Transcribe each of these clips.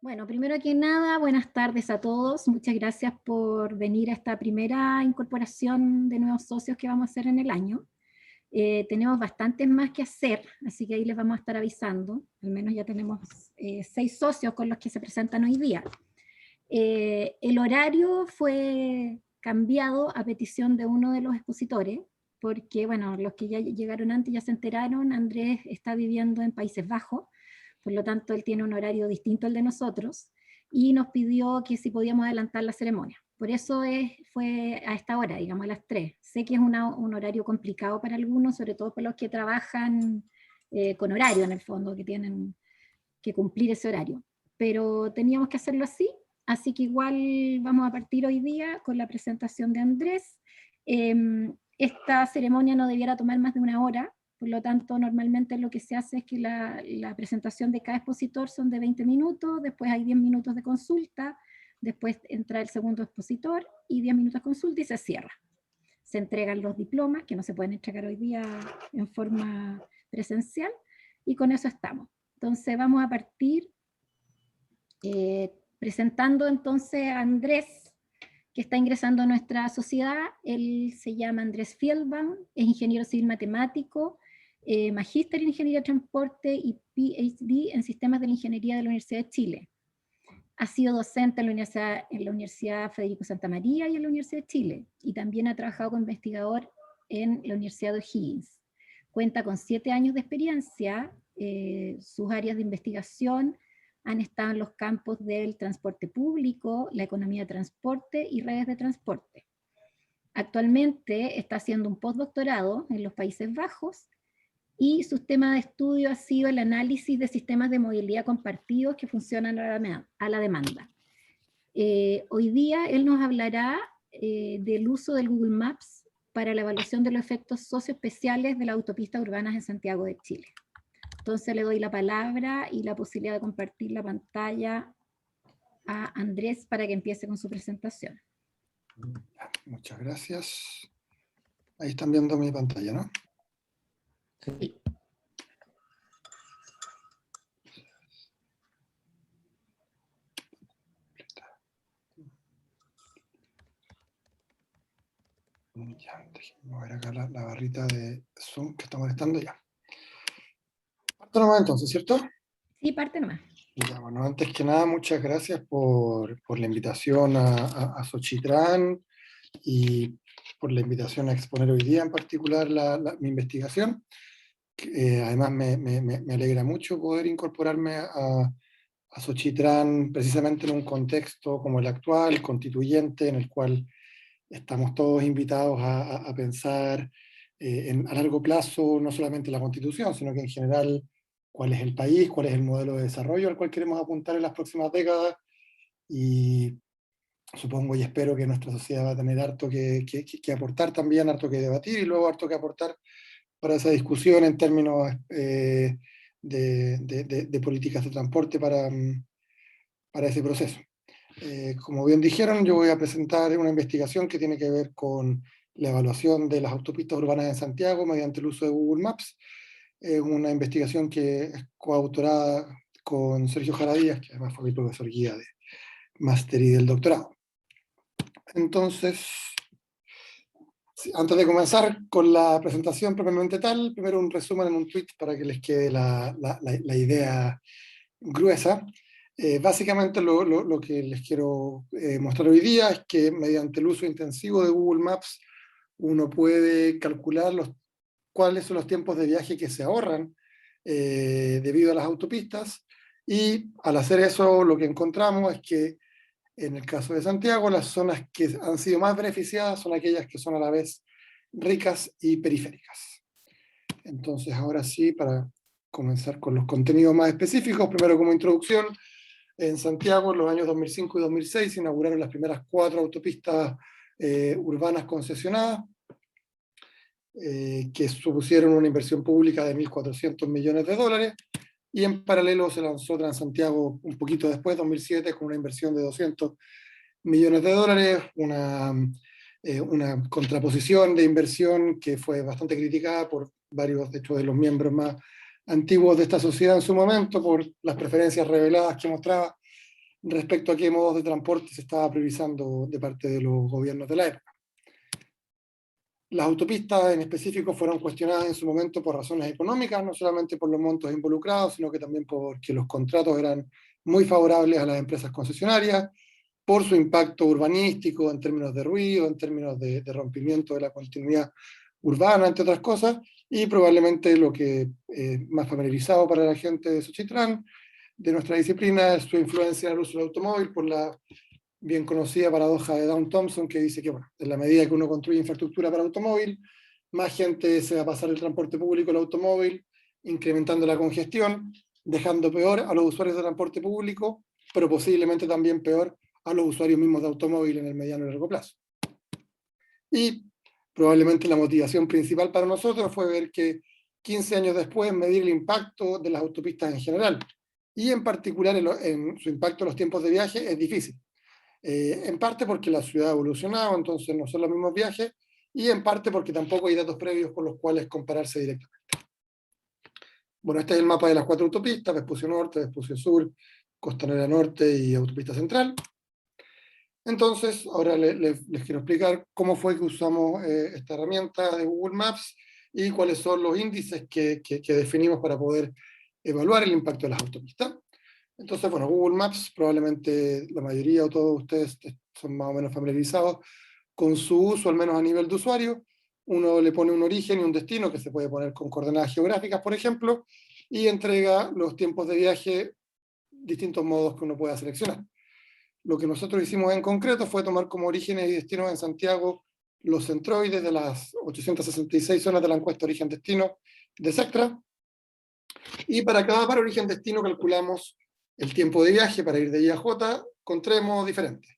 Bueno, primero que nada, buenas tardes a todos. Muchas gracias por venir a esta primera incorporación de nuevos socios que vamos a hacer en el año. Tenemos bastantes más que hacer, así que ahí les vamos a estar avisando. Al menos ya tenemos 6 socios con los que se presentan hoy día. El horario fue cambiado a petición de uno de los expositores, porque, bueno, los que ya llegaron antes ya se enteraron, Andrés está viviendo en Países Bajos, por lo tanto él tiene un horario distinto al de nosotros, y nos pidió que si podíamos adelantar la ceremonia. Por eso fue a esta hora, digamos a las 3. Sé que es un horario complicado para algunos, sobre todo para los que trabajan con horario en el fondo, que tienen que cumplir ese horario. Pero teníamos que hacerlo así, así que igual vamos a partir hoy día con la presentación de Andrés. Esta ceremonia no debiera tomar más de 1 hora, por lo tanto normalmente lo que se hace es que la presentación de cada expositor son de 20 minutos, después hay 10 minutos de consulta, después entra el segundo expositor y 10 minutos de consulta y se cierra. Se entregan los diplomas, que no se pueden entregar hoy día en forma presencial, y con eso estamos. Entonces vamos a partir presentando entonces a Andrés, que está ingresando a nuestra sociedad. Él se llama Andrés Feldman, es ingeniero civil matemático, magíster en ingeniería de transporte y PhD en sistemas de la ingeniería de la Universidad de Chile. Ha sido docente en la Universidad Federico Santa María y en la Universidad de Chile, y también ha trabajado como investigador en la Universidad de O'Higgins. Cuenta con 7 años de experiencia. Sus áreas de investigación han estado en los campos del transporte público, la economía de transporte y redes de transporte. Actualmente está haciendo un postdoctorado en los Países Bajos, y su tema de estudio ha sido el análisis de sistemas de movilidad compartidos que funcionan a la demanda. Hoy día él nos hablará del uso del Google Maps para la evaluación de los efectos socioespeciales de las autopistas urbanas en Santiago de Chile. Entonces le doy la palabra y la posibilidad de compartir la pantalla a Andrés para que empiece con su presentación. Muchas gracias. Ahí están viendo mi pantalla, ¿no? Sí. Ya, déjenme mover acá la barrita de Zoom que está molestando ya. Parto nomás entonces, ¿cierto? Sí, parte nomás. Ya, bueno, antes que nada, muchas gracias por la invitación a Xochitlán y por la invitación a exponer hoy día en particular mi investigación. Además, me alegra mucho poder incorporarme a Xochitlán precisamente en un contexto como el actual, constituyente, en el cual estamos todos invitados a pensar a largo plazo no solamente la Constitución, sino que en general cuál es el país, cuál es el modelo de desarrollo al cual queremos apuntar en las próximas décadas, y supongo y espero que nuestra sociedad va a tener harto que aportar también, harto que debatir y luego harto que aportar para esa discusión en términos de políticas de transporte para ese proceso. Como bien dijeron, yo voy a presentar una investigación que tiene que ver con la evaluación de las autopistas urbanas en Santiago mediante el uso de Google Maps. Es una investigación que es coautorada con Sergio Jaradías, que además fue mi profesor guía de máster y del doctorado. Entonces, antes de comenzar con la presentación propiamente tal, primero un resumen en un tweet para que les quede la idea gruesa. Básicamente lo que les quiero mostrar hoy día es que mediante el uso intensivo de Google Maps uno puede calcular cuáles son los tiempos de viaje que se ahorran debido a las autopistas, y al hacer eso lo que encontramos es que en el caso de Santiago las zonas que han sido más beneficiadas son aquellas que son a la vez ricas y periféricas. Entonces ahora sí, para comenzar con los contenidos más específicos, primero como introducción, en Santiago, en los años 2005 y 2006, se inauguraron las primeras 4 autopistas urbanas concesionadas, que supusieron una inversión pública de 1.400 millones de dólares, y en paralelo se lanzó Transantiago un poquito después, 2007, con una inversión de 200 millones de dólares, una contraposición de inversión que fue bastante criticada por varios, de hecho, de los miembros más antiguos de esta sociedad en su momento, por las preferencias reveladas que mostraba respecto a qué modos de transporte se estaba priorizando de parte de los gobiernos de la época. Las autopistas en específico fueron cuestionadas en su momento por razones económicas, no solamente por los montos involucrados, sino que también porque los contratos eran muy favorables a las empresas concesionarias, por su impacto urbanístico en términos de ruido, en términos de rompimiento de la continuidad urbana, entre otras cosas, y probablemente lo que más familiarizado para la gente de Xochitlán, de nuestra disciplina, es su influencia en el uso del automóvil por la bien conocida paradoja de Down Thompson, que dice que, bueno, en la medida que uno construye infraestructura para automóvil, más gente se va a pasar el transporte público al automóvil, incrementando la congestión, dejando peor a los usuarios de transporte público, pero posiblemente también peor a los usuarios mismos de automóvil en el mediano y largo plazo. Y probablemente la motivación principal para nosotros fue ver que 15 años después medir el impacto de las autopistas en general, y en particular en su impacto en los tiempos de viaje es difícil. En parte porque la ciudad ha evolucionado, entonces no son los mismos viajes, y en parte porque tampoco hay datos previos con los cuales compararse directamente. Bueno, este es el mapa de las 4 autopistas: Vespucio Norte, Vespucio Sur, Costanera Norte y Autopista Central. Entonces, ahora les quiero explicar cómo fue que usamos esta herramienta de Google Maps y cuáles son los índices que definimos para poder evaluar el impacto de las autopistas. Entonces, bueno, Google Maps, probablemente la mayoría o todos ustedes son más o menos familiarizados con su uso, al menos a nivel de usuario. Uno le pone un origen y un destino, que se puede poner con coordenadas geográficas, por ejemplo, y entrega los tiempos de viaje, distintos modos que uno pueda seleccionar. Lo que nosotros hicimos en concreto fue tomar como orígenes y destinos en Santiago los centroides de las 866 zonas de la encuesta origen-destino de Sectra, y para cada par origen-destino calculamos el tiempo de viaje para ir de I a J con 3 modos diferentes: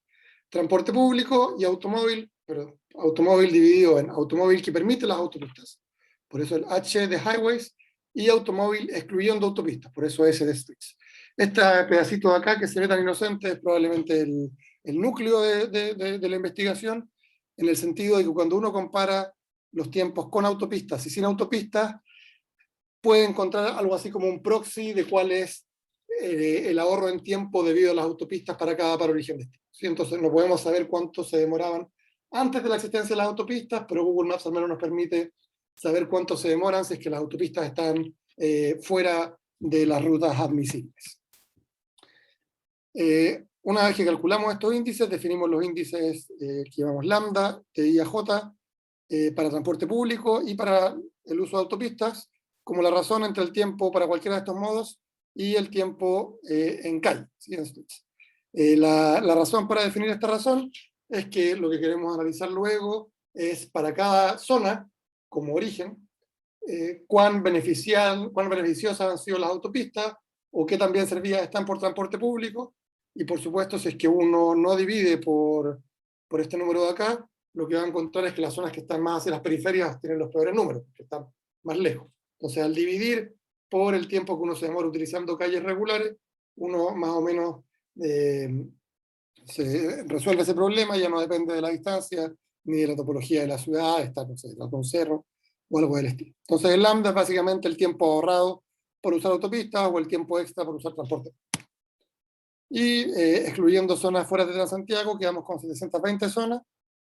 transporte público y automóvil, pero automóvil dividido en automóvil que permite las autopistas, por eso el H de highways, y automóvil excluyendo autopistas, por eso S de streets. Este pedacito de acá que se ve tan inocente es probablemente el núcleo de la investigación, en el sentido de que cuando uno compara los tiempos con autopistas y sin autopistas, puede encontrar algo así como un proxy de cuál es el ahorro en tiempo debido a las autopistas para cada par origen-destino. ¿Sí? Entonces no podemos saber cuánto se demoraban antes de la existencia de las autopistas, pero Google Maps al menos nos permite saber cuánto se demoran si es que las autopistas están fuera de las rutas admisibles. Una vez que calculamos estos índices, definimos los índices que llamamos lambda, de I a J, para transporte público y para el uso de autopistas, como la razón entre el tiempo para cualquiera de estos modos y el tiempo en calle. ¿Sí? La razón para definir esta razón es que lo que queremos analizar luego es, para cada zona, como origen, cuán beneficiosas han sido las autopistas o qué tan bien servidas están por transporte público, y por supuesto, si es que uno no divide por este número de acá, lo que va a encontrar es que las zonas que están más hacia las periferias tienen los peores números, que están más lejos. Entonces, al dividir por el tiempo que uno se demora utilizando calles regulares, uno más o menos se resuelve ese problema, ya no depende de la distancia ni de la topología de la ciudad, está, no sé, un cerro o algo del estilo. Entonces, el lambda es básicamente el tiempo ahorrado por usar autopistas o el tiempo extra por usar transporte. Y excluyendo zonas fuera de Transantiago, quedamos con 720 zonas.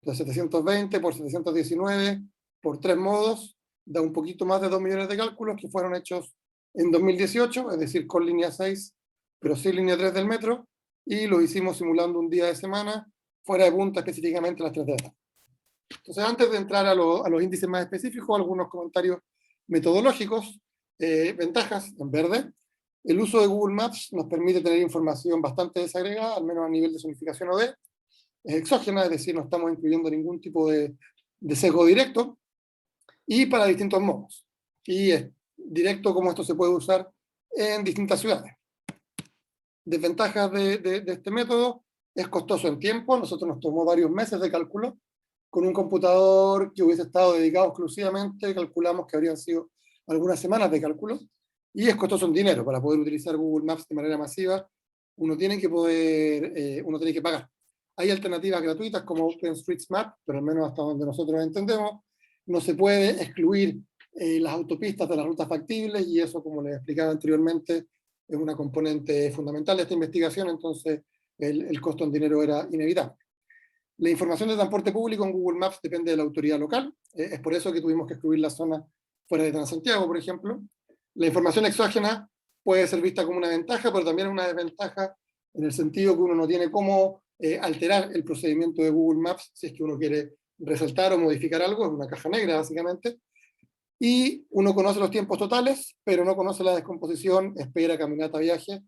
Entonces, 720 por 719 por 3 modos, da un poquito más de 2 millones de cálculos que fueron hechos en 2018, es decir, con línea 6, pero sin línea 3 del metro, y lo hicimos simulando un día de semana, fuera de punta, específicamente a las 3 de la tarde. Entonces, antes de entrar a los índices más específicos, algunos comentarios metodológicos. Ventajas, en verde. El uso de Google Maps nos permite tener información bastante desagregada, al menos a nivel de zonificación OD. Es exógena, es decir, no estamos incluyendo ningún tipo de sesgo directo, y para distintos modos. Y es directo como esto se puede usar en distintas ciudades. Desventajas de este método: es costoso en tiempo. Nosotros nos tomó varios meses de cálculo. Con un computador que hubiese estado dedicado exclusivamente, calculamos que habrían sido algunas semanas de cálculo. Y es costoso en dinero. Para poder utilizar Google Maps de manera masiva, uno tiene que pagar. Hay alternativas gratuitas como OpenStreetMap, pero al menos hasta donde nosotros entendemos, no se puede excluir las autopistas de las rutas factibles, y eso, como les explicaba anteriormente, es una componente fundamental de esta investigación. Entonces, el costo en dinero era inevitable. La información de transporte público en Google Maps depende de la autoridad local, es por eso que tuvimos que excluir la zona fuera de Transantiago, por ejemplo. La información exógena puede ser vista como una ventaja, pero también una desventaja en el sentido que uno no tiene cómo alterar el procedimiento de Google Maps si es que uno quiere resaltar o modificar algo, es una caja negra básicamente, y uno conoce los tiempos totales, pero no conoce la descomposición, espera, caminata, viaje,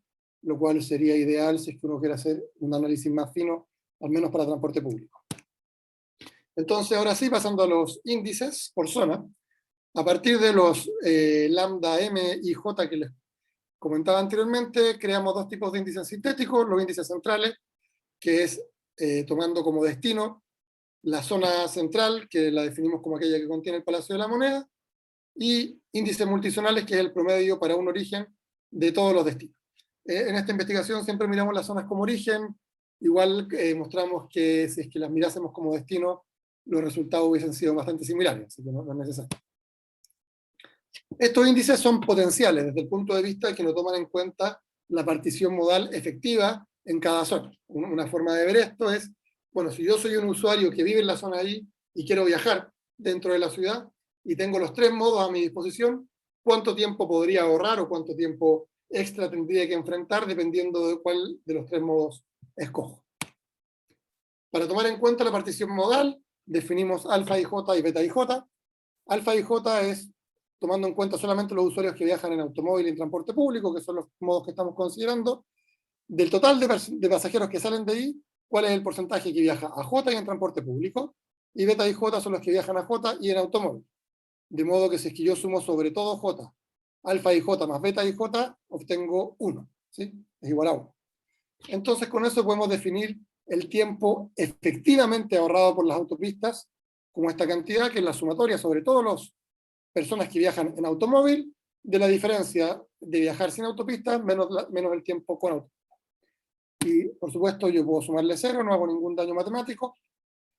lo cual sería ideal si es que uno quiere hacer un análisis más fino, al menos para transporte público. Entonces, ahora sí, pasando a los índices por zona, a partir de los lambda, m y j que les comentaba anteriormente, creamos dos tipos de índices sintéticos, los índices centrales, que es tomando como destino la zona central, que la definimos como aquella que contiene el Palacio de la Moneda, y índices multizonales, que es el promedio para un origen de todos los destinos. En esta investigación siempre miramos las zonas como origen, igual mostramos que si es que las mirásemos como destino, los resultados hubiesen sido bastante similares, así que no es necesario. Estos índices son potenciales desde el punto de vista de que no toman en cuenta la partición modal efectiva en cada zona. Una forma de ver esto es, bueno, si yo soy un usuario que vive en la zona ahí y quiero viajar dentro de la ciudad y tengo los tres modos a mi disposición, ¿cuánto tiempo podría ahorrar o cuánto tiempo extra tendría que enfrentar dependiendo de cuál de los tres modos escojo? Para tomar en cuenta la partición modal, definimos alfa y j y beta y j. Alfa y j es tomando en cuenta solamente los usuarios que viajan en automóvil y en transporte público, que son los modos que estamos considerando. Del total de pasajeros que salen de ahí, ¿cuál es el porcentaje que viaja a J y en transporte público? Y beta y J son los que viajan a J y en automóvil. De modo que si es que yo sumo sobre todo J, alfa y J más beta y J, obtengo 1, ¿sí? Es igual a 1. Entonces con eso podemos definir el tiempo efectivamente ahorrado por las autopistas, como esta cantidad, que es la sumatoria sobre todas las personas que viajan en automóvil, de la diferencia de viajar sin autopistas menos el tiempo con autopistas. Y por supuesto yo puedo sumarle 0, no hago ningún daño matemático,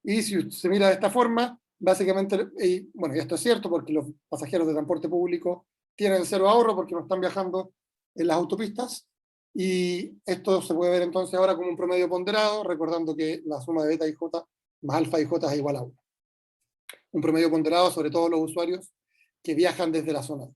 y si se mira de esta forma, básicamente, y bueno, y esto es cierto porque los pasajeros de transporte público tienen 0 ahorro porque no están viajando en las autopistas, y esto se puede ver entonces ahora como un promedio ponderado, recordando que la suma de beta y j más alfa y j es igual a 1. Un promedio ponderado sobre todos los usuarios que viajan desde la zona.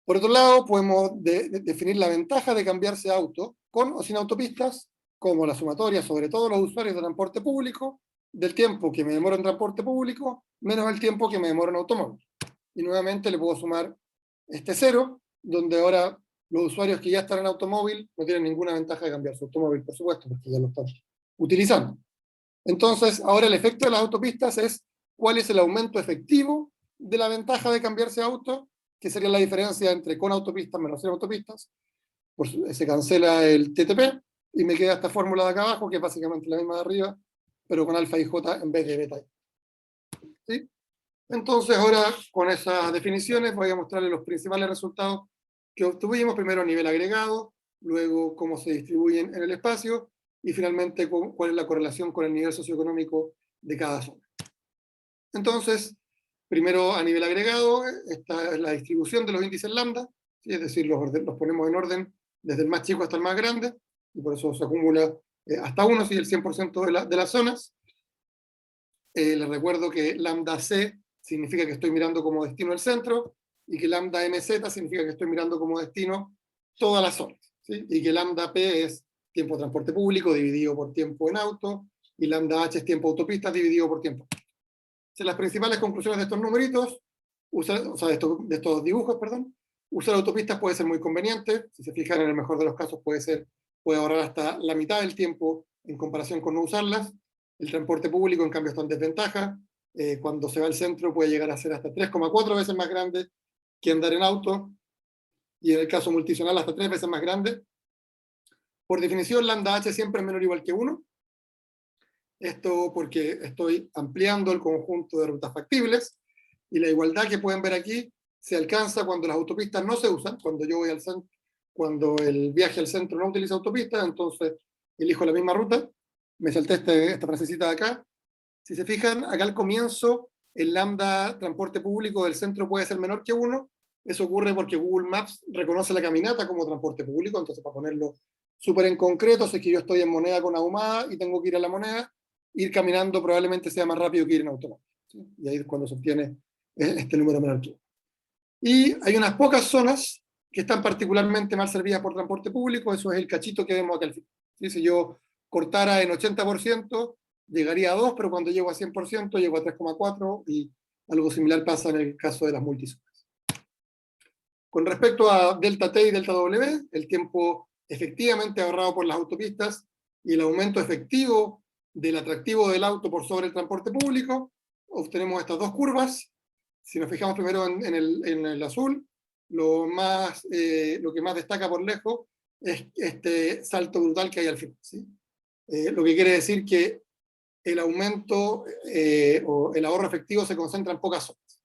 Por otro lado, podemos definir la ventaja de cambiarse de auto con o sin autopistas, como la sumatoria sobre todos los usuarios de transporte público, del tiempo que me demoro en transporte público, menos el tiempo que me demoro en automóvil. Y nuevamente le puedo sumar este 0, donde ahora los usuarios que ya están en automóvil no tienen ninguna ventaja de cambiar su automóvil, por supuesto, porque ya lo están utilizando. Entonces, ahora el efecto de las autopistas es cuál es el aumento efectivo de la ventaja de cambiarse de auto, que sería la diferencia entre con autopistas menos sin autopistas. Se cancela el TTP y me queda esta fórmula de acá abajo, que es básicamente la misma de arriba, pero con alfa y j en vez de beta. ¿Sí? Entonces ahora con esas definiciones voy a mostrarles los principales resultados que obtuvimos, primero a nivel agregado, luego cómo se distribuyen en el espacio, y finalmente cuál es la correlación con el nivel socioeconómico de cada zona. Entonces, primero a nivel agregado, esta es la distribución de los índices lambda, ¿sí? Es decir, los ponemos en orden desde el más chico hasta el más grande, y por eso se acumula hasta 1, si el 100% de las zonas. Les recuerdo que lambda c significa que estoy mirando como destino el centro, y que lambda mz significa que estoy mirando como destino todas las zonas, ¿sí? Y que lambda p es tiempo de transporte público dividido por tiempo en auto, y lambda h es tiempo de autopistas dividido por tiempo. Las principales conclusiones de estos numeritos, de estos dibujos, perdón, usar autopistas puede ser muy conveniente. Si se fijan, en el mejor de los casos puede ahorrar hasta la mitad del tiempo en comparación con no usarlas. El transporte público, en cambio, está en desventaja. Cuando se va al centro puede llegar a ser hasta 3,4 veces más grande que andar en auto, y en el caso multizonal hasta 3 veces más grande. Por definición, lambda h siempre es menor o igual que 1. Esto porque estoy ampliando el conjunto de rutas factibles, y la igualdad que pueden ver aquí se alcanza cuando las autopistas no se usan. Cuando yo voy al centro, cuando el viaje al centro no utiliza autopistas, entonces elijo la misma ruta. Me salté esta frasecita de acá. Si se fijan, acá al comienzo el lambda transporte público del centro puede ser menor que 1. Eso ocurre porque Google Maps reconoce la caminata como transporte público, entonces para ponerlo Súper en concreto, si es que yo estoy en moneda con ahumada y tengo que ir a la moneda, ir caminando probablemente sea más rápido que ir en automóvil, ¿sí? Y ahí es cuando se obtiene este número menor. Y hay unas pocas zonas que están particularmente mal servidas por transporte público, eso es el cachito que vemos acá al final. ¿Sí? Si yo cortara en 80%, llegaría a 2, pero cuando llego a 100%, llego a 3,4, y algo similar pasa en el caso de las multizonas. Con respecto a delta T y delta W, el tiempo efectivamente ahorrado por las autopistas y el aumento efectivo del atractivo del auto por sobre el transporte público, obtenemos estas dos curvas. Si nos fijamos primero en el azul, lo que más destaca por lejos es este salto brutal que hay al final, ¿sí? Lo que quiere decir que el aumento o el ahorro efectivo se concentra en pocas zonas.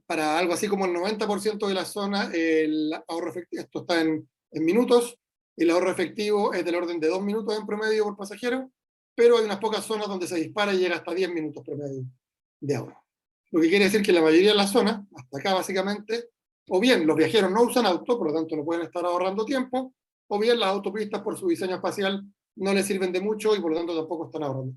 Para algo así como el 90% de la zona, el ahorro efectivo, esto está en minutos, el ahorro efectivo es del orden de 2 minutos en promedio por pasajero, pero hay unas pocas zonas donde se dispara y llega hasta 10 minutos promedio de ahorro. Lo que quiere decir que la mayoría de las zonas, hasta acá básicamente, o bien los viajeros no usan auto, por lo tanto no pueden estar ahorrando tiempo, o bien las autopistas por su diseño espacial no les sirven de mucho y por lo tanto tampoco están ahorrando.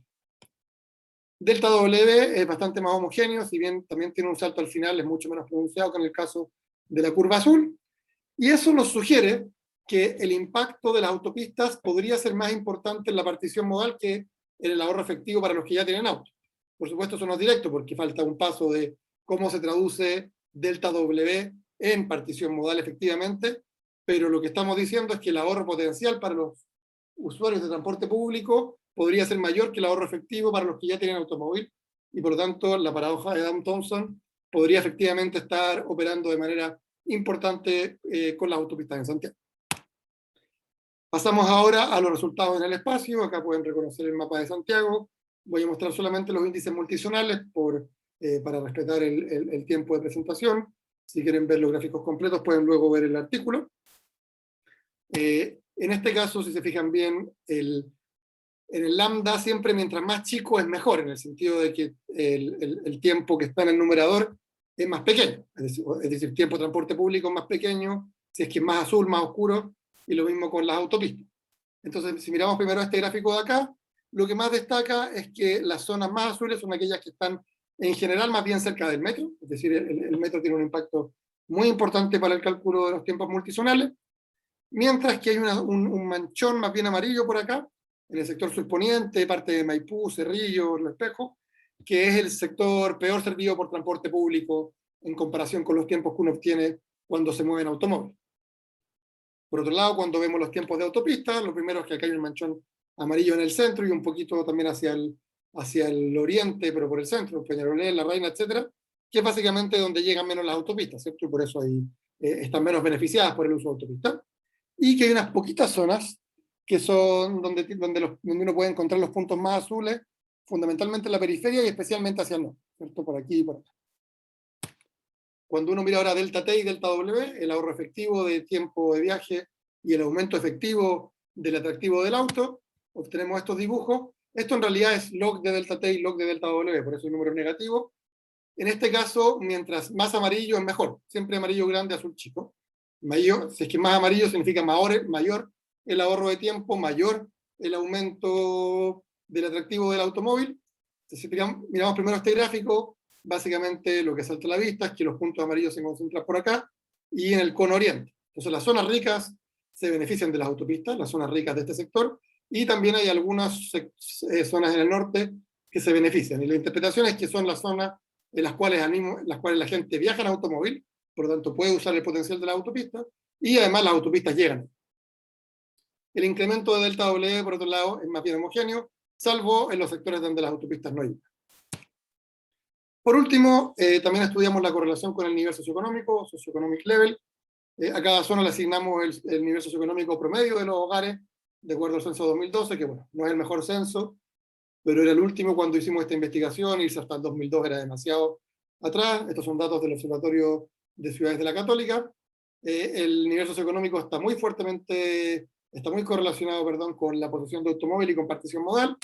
Delta W es bastante más homogéneo, si bien también tiene un salto al final, es mucho menos pronunciado que en el caso de la curva azul, y eso nos sugiere que el impacto de las autopistas podría ser más importante en la partición modal que en el ahorro efectivo para los que ya tienen auto. Por supuesto, eso no es directo, porque falta un paso de cómo se traduce delta W en partición modal efectivamente, pero lo que estamos diciendo es que el ahorro potencial para los usuarios de transporte público podría ser mayor que el ahorro efectivo para los que ya tienen automóvil, y por lo tanto la paradoja de Adam-Thompson podría efectivamente estar operando de manera importante con las autopistas en Santiago. Pasamos ahora a los resultados en el espacio. Acá pueden reconocer el mapa de Santiago. Voy a mostrar solamente los índices multizonales para respetar el tiempo de presentación. Si quieren ver los gráficos completos, pueden luego ver el artículo. En este caso, si se fijan bien, en el lambda siempre mientras más chico es mejor, en el sentido de que el tiempo que está en el numerador es más pequeño, es decir, tiempo de transporte público es más pequeño, si es que es más azul, más oscuro, y lo mismo con las autopistas. Entonces, si miramos primero este gráfico de acá, lo que más destaca es que las zonas más azules son aquellas que están en general más bien cerca del metro, es decir, el metro tiene un impacto muy importante para el cálculo de los tiempos multizonales, mientras que hay un manchón más bien amarillo por acá, en el sector surponiente, parte de Maipú, Cerrillo, Los Espejos, que es el sector peor servido por transporte público en comparación con los tiempos que uno obtiene cuando se mueve en automóvil. Por otro lado, cuando vemos los tiempos de autopista, lo primero es que acá hay un manchón amarillo en el centro y un poquito también hacia el oriente, pero por el centro, Peñarolén, La Reina, etcétera, que es básicamente donde llegan menos las autopistas, ¿cierto? Y por eso ahí están menos beneficiadas por el uso de autopistas. Y que hay unas poquitas zonas que son donde uno puede encontrar los puntos más azules, fundamentalmente en la periferia y especialmente hacia el norte, ¿cierto? Por aquí y por acá. Cuando uno mira ahora delta T y delta W, el ahorro efectivo de tiempo de viaje y el aumento efectivo del atractivo del auto, obtenemos estos dibujos. Esto en realidad es log de delta T y log de delta W, por eso el número es negativo. En este caso, mientras más amarillo es mejor, siempre amarillo grande, azul chico. Mayor, si es que más amarillo significa mayor el ahorro de tiempo, mayor el aumento del atractivo del automóvil. Si miramos primero este gráfico, básicamente lo que salta a la vista es que los puntos amarillos se concentran por acá y en el cono oriente. Entonces las zonas ricas se benefician de las autopistas, las zonas ricas de este sector, y también hay algunas zonas en el norte que se benefician. Y la interpretación es que son las zonas en las cuales la gente viaja en automóvil, por lo tanto puede usar el potencial de la autopista, y además las autopistas llegan. El incremento de delta W, por otro lado, es más bien homogéneo, salvo en los sectores donde las autopistas no llegan. Por último, también estudiamos la correlación con el nivel socioeconómico, socioeconomic level. A cada zona le asignamos el nivel socioeconómico promedio de los hogares, de acuerdo al censo 2012, que bueno, no es el mejor censo, pero era el último cuando hicimos esta investigación, irse hasta el 2002 era demasiado atrás. Estos son datos del Observatorio de Ciudades de la Católica. El nivel socioeconómico está muy correlacionado, con la posesión de automóvil y compartición modal.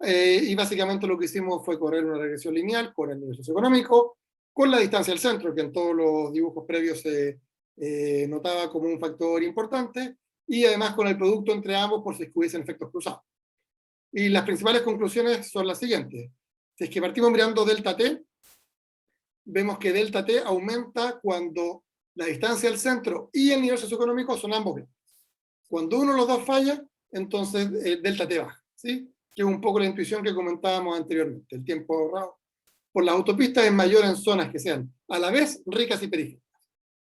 Y básicamente lo que hicimos fue correr una regresión lineal con el nivel socioeconómico, con la distancia al centro, que en todos los dibujos previos se notaba como un factor importante, y además con el producto entre ambos por si es que hubiesen efectos cruzados. Y las principales conclusiones son las siguientes. Si es que partimos mirando delta T, vemos que delta T aumenta cuando la distancia al centro y el nivel socioeconómico son ambos grandes. Cuando uno de los dos falla, entonces delta T baja, ¿sí? Que es un poco la intuición que comentábamos anteriormente. El tiempo ahorrado por las autopistas es mayor en zonas que sean a la vez ricas y periféricas.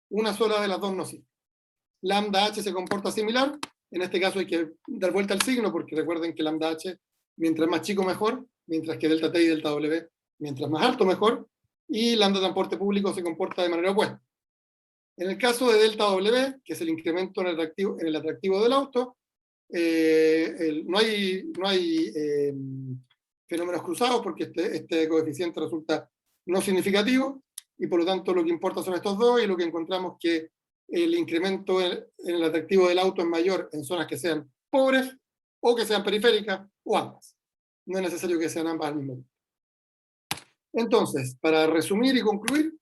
Una sola de las dos no sirve. Lambda H se comporta similar. En este caso hay que dar vuelta al signo, porque recuerden que lambda H, mientras más chico mejor, mientras que delta T y delta W, mientras más alto mejor, y lambda transporte público se comporta de manera opuesta. En el caso de delta W, que es el incremento en el atractivo del auto, no hay fenómenos cruzados porque este coeficiente resulta no significativo, y por lo tanto lo que importa son estos dos, y lo que encontramos que el incremento en el atractivo del auto es mayor en zonas que sean pobres o que sean periféricas o ambas. No es necesario que sean ambas al mismo tiempo. Entonces, para resumir y concluir,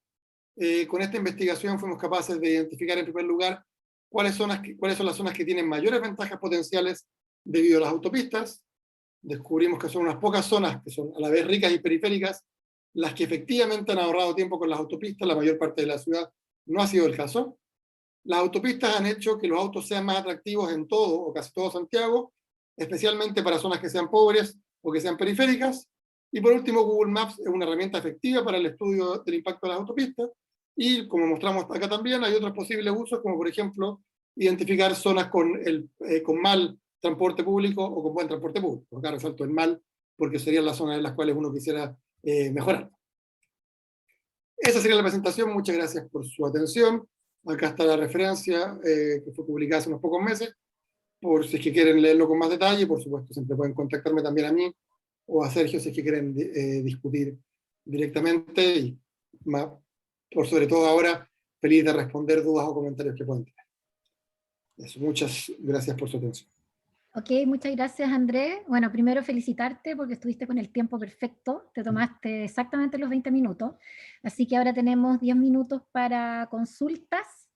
con esta investigación fuimos capaces de identificar en primer lugar cuáles son las zonas que tienen mayores ventajas potenciales debido a las autopistas. Descubrimos que son unas pocas zonas que son a la vez ricas y periféricas las que efectivamente han ahorrado tiempo con las autopistas. La mayor parte de la ciudad no ha sido el caso. Las autopistas han hecho que los autos sean más atractivos en todo o casi todo Santiago, especialmente para zonas que sean pobres o que sean periféricas. Y por último, Google Maps es una herramienta efectiva para el estudio del impacto de las autopistas. Y como mostramos acá también, hay otros posibles usos, como por ejemplo, identificar zonas con mal transporte público o con buen transporte público. Acá resalto el mal, porque serían las zonas en las cuales uno quisiera mejorar. Esa sería la presentación. Muchas gracias por su atención. Acá está la referencia que fue publicada hace unos pocos meses, por si es que quieren leerlo con más detalle. Por supuesto, siempre pueden contactarme también a mí o a Sergio si es que quieren discutir directamente, y más, por sobre todo ahora, feliz de responder dudas o comentarios que puedan tener. Eso, muchas gracias por su atención. Ok, muchas gracias, Andrés. Bueno, primero felicitarte porque estuviste con el tiempo perfecto, te tomaste exactamente los 20 minutos, así que ahora tenemos 10 minutos para consultas,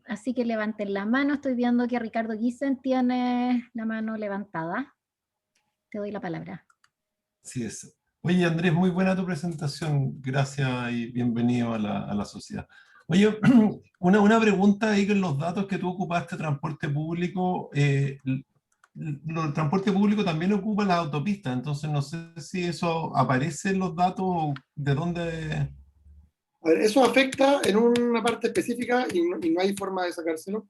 así que levanten la mano. Estoy viendo que Ricardo Gissen tiene la mano levantada. Te doy la palabra. Así es. Oye, Andrés, muy buena tu presentación. Gracias y bienvenido a la sociedad. Oye, una pregunta ahí con los datos que tú ocupaste, transporte público. El transporte público también ocupa las autopistas, entonces no sé si eso aparece en los datos, de dónde... A ver, eso afecta en una parte específica y no hay forma de sacárselo,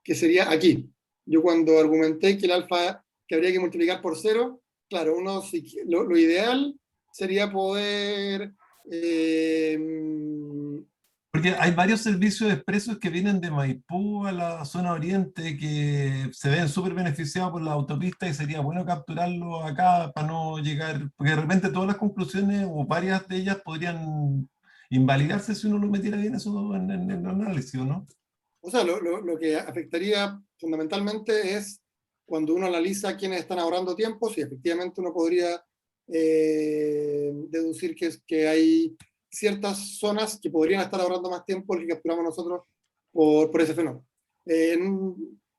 que sería aquí. Yo cuando argumenté que el alfa, que habría que multiplicar por 0, claro, lo ideal sería poder... Porque hay varios servicios expresos que vienen de Maipú a la zona oriente que se ven súper beneficiados por la autopista, y sería bueno capturarlo acá para no llegar, porque de repente todas las conclusiones o varias de ellas podrían invalidarse si uno lo metiera bien eso en el análisis, ¿no? O sea, lo que afectaría fundamentalmente es cuando uno analiza quiénes están ahorrando tiempo, si efectivamente uno podría deducir que hay ciertas zonas que podrían estar ahorrando más tiempo el que capturamos nosotros por ese fenómeno.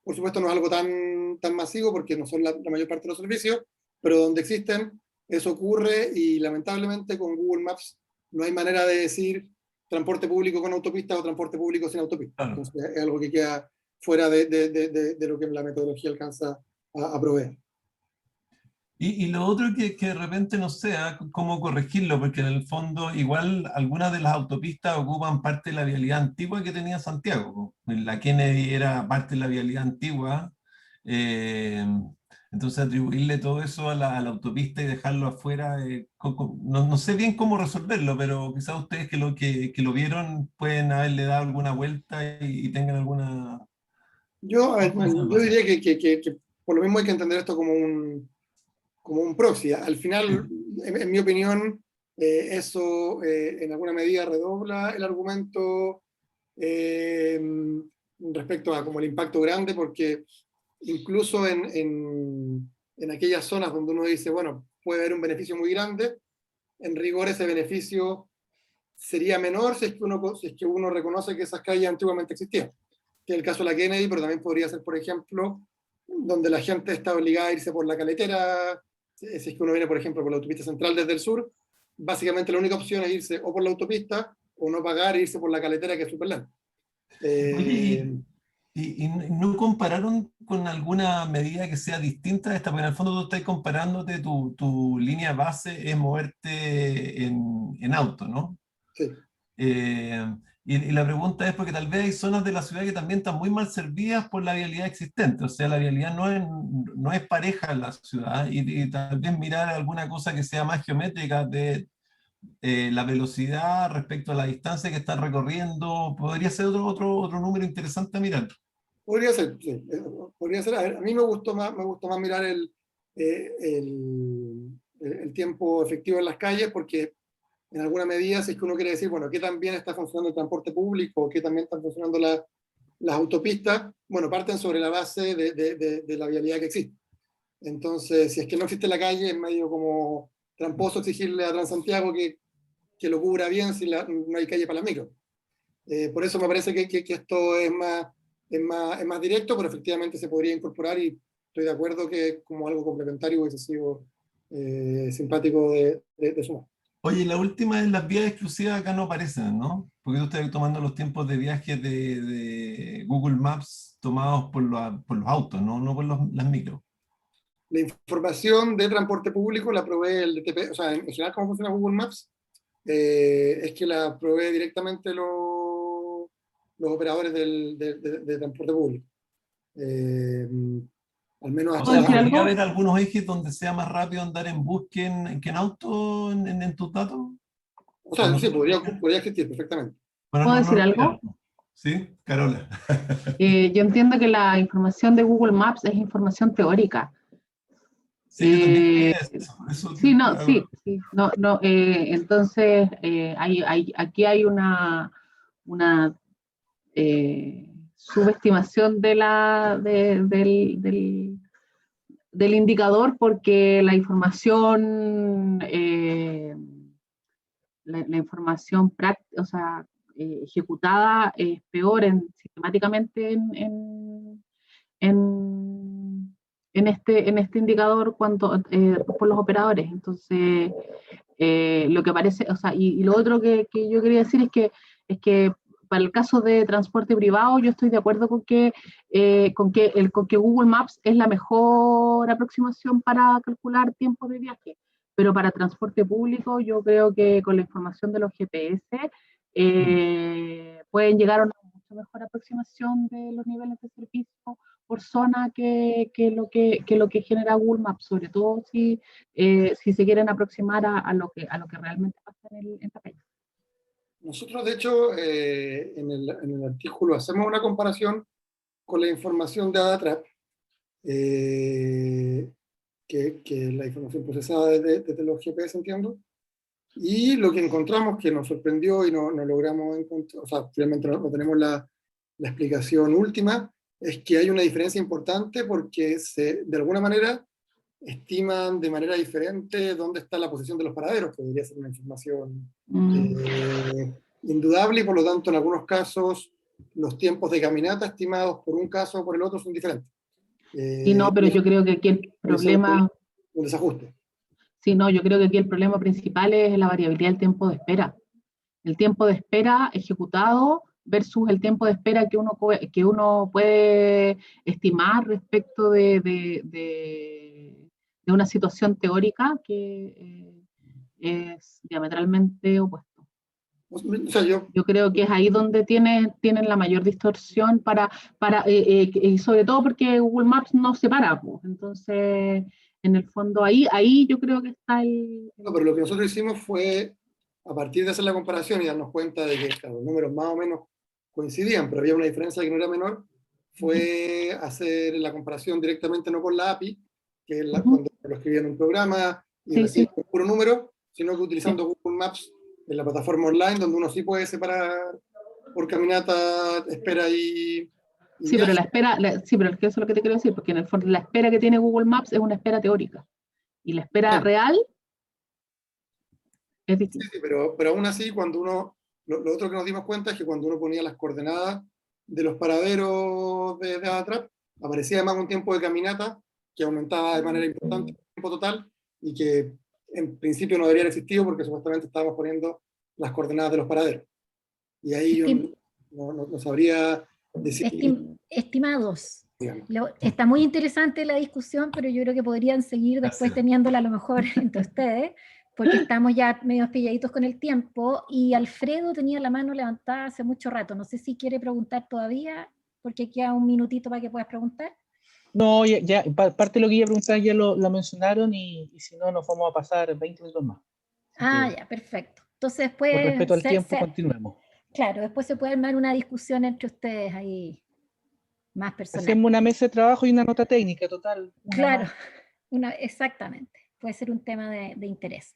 Por supuesto no es algo tan masivo porque no son la mayor parte de los servicios, pero donde existen eso ocurre, y lamentablemente con Google Maps no hay manera de decir transporte público con autopista o transporte público sin autopista. Claro. Entonces es algo que queda fuera de lo que la metodología alcanza a proveer. Y lo otro que de repente no sé cómo corregirlo, porque en el fondo igual algunas de las autopistas ocupan parte de la vialidad antigua que tenía Santiago. La Kennedy era parte de la vialidad antigua, eh, entonces atribuirle todo eso a la autopista y dejarlo afuera, no sé bien cómo resolverlo, pero quizás ustedes que lo vieron pueden haberle dado alguna vuelta y tengan alguna... Yo diría que por lo mismo hay que entender esto como un proxy. Al final, en mi opinión, eso en alguna medida redobla el argumento respecto a como el impacto grande, porque incluso en aquellas zonas donde uno dice, bueno, puede haber un beneficio muy grande, en rigor ese beneficio sería menor si es que uno reconoce que esas calles antiguamente existían. que es el caso de la Kennedy, pero también podría ser, por ejemplo, donde la gente está obligada a irse por la carretera, si es que uno viene, por ejemplo, por la autopista central desde el sur, básicamente la única opción es irse o por la autopista o no pagar e irse por la carretera, que es súper lenta. Oye, ¿y no compararon con alguna medida que sea distinta a esta? Porque en el fondo tú estás comparándote, tu línea base es moverte en auto, ¿no? Sí. Y la pregunta es porque tal vez hay zonas de la ciudad que también están muy mal servidas por la vialidad existente, o sea, la vialidad no es pareja en la ciudad, y tal vez mirar alguna cosa que sea más geométrica de la velocidad respecto a la distancia que están recorriendo, podría ser otro número interesante a mirar. Podría ser, sí. Podría ser. A ver, a mí me gustó más mirar el tiempo efectivo en las calles, porque en alguna medida, si es que uno quiere decir, bueno, qué tan bien está funcionando el transporte público, qué tan bien están funcionando las autopistas, bueno, parten sobre la base de la vialidad que existe. Entonces, si es que no existe la calle, es medio como tramposo exigirle a Transantiago que lo cubra bien si no hay calle para la micro. Por eso me parece que esto es más directo, pero efectivamente se podría incorporar, y estoy de acuerdo que como algo complementario hubiese sido simpático de sumar. Oye, la última es las vías exclusivas acá no aparecen, ¿no? Porque tú estás tomando los tiempos de viaje de Google Maps tomados por los autos, ¿no? No por las micros. La información de transporte público la provee el DTP, o sea, en general, cómo funciona Google Maps, es que la provee directamente los operadores de transporte público. Al menos O ¿Puedo sea, decir hasta... ¿podría algo? haber algunos ejes donde sea más rápido andar en bus que en auto en tus datos? O ¿O sea, no sí, se puede mirar? podría existir perfectamente. Bueno, ¿Puedo no decir lo algo? miraron. ¿Sí? Carola. Yo entiendo que la información de Google Maps es información teórica. Sí, yo también Eh, creía eso. Eso sí, no, claro. sí, sí, no, no, entonces aquí hay una subestimación del indicador, porque la información, la información práctica, o sea, ejecutada es peor sistemáticamente en este indicador por los operadores. Entonces, lo que parece, o sea, y lo otro que yo quería decir es que para el caso de transporte privado, yo estoy de acuerdo con que Google Maps es la mejor aproximación para calcular tiempos de viaje, pero para transporte público yo creo que con la información de los GPS pueden llegar a una mucho mejor aproximación de los niveles de servicio por zona que lo que genera Google Maps, sobre todo si se quieren aproximar a lo que realmente pasa en la calle. Nosotros, de hecho, en el artículo hacemos una comparación con la información de AdaTrap, que es la información procesada desde los GPS, entiendo, y lo que encontramos que nos sorprendió y no logramos encontrar, o sea, finalmente no tenemos la explicación última, es que hay una diferencia importante porque de alguna manera estiman de manera diferente dónde está la posición de los paraderos, que debería ser una información indudable, y por lo tanto en algunos casos los tiempos de caminata estimados por un caso o por el otro son diferentes. Sí, no, pero yo creo que aquí el Eso es problema, un desajuste. sí, no, yo creo que aquí el problema principal es la variabilidad del tiempo de espera. El tiempo de espera ejecutado versus el tiempo de espera que uno puede estimar respecto de una situación teórica que es diametralmente opuesto. O sea, Yo creo que es ahí donde tienen la mayor distorsión y sobre todo porque Google Maps no separa, pues. Entonces, en el fondo, ahí yo creo que está no, pero lo que nosotros hicimos fue, a partir de hacer la comparación y darnos cuenta de que claro, los números más o menos coincidían, pero había una diferencia que no era menor, fue hacer la comparación directamente no con la API, que es cuando lo escribía en un programa y Sí, recibe sí, un puro número, sino que sí. utilizando Google Maps en la plataforma online, donde uno sí puede separar por caminata, espera y Sí, pero viaje. sí, pero eso es lo que te quiero decir, porque en el fondo la espera que tiene Google Maps es una espera teórica y la espera Claro. real es Sí, distinta. sí, pero aún así, cuando uno, lo otro que nos dimos cuenta es que cuando uno ponía las coordenadas de los paraderos de Adatrap. Aparecía además un tiempo de caminata que aumentaba de manera importante el tiempo total y que en principio no debería haber existido porque supuestamente estábamos poniendo las coordenadas de los paraderos. Y ahí yo no sabría decir. Estimados, está muy interesante la discusión, pero yo creo que podrían seguir después teniéndola a lo mejor entre ustedes, porque estamos ya medio pilladitos con el tiempo, y Alfredo tenía la mano levantada hace mucho rato. No sé si quiere preguntar todavía, porque queda un minutito para que puedas preguntar. No, ya parte de lo que iba a preguntar ya lo mencionaron, y si no, nos vamos a pasar 20 minutos más. Ya, perfecto. Entonces después... Por respeto al tiempo, continuemos. Claro, después se puede armar una discusión entre ustedes ahí, más personal. Hacemos una mesa de trabajo y una nota técnica, total. Claro, exactamente. Puede ser un tema de interés.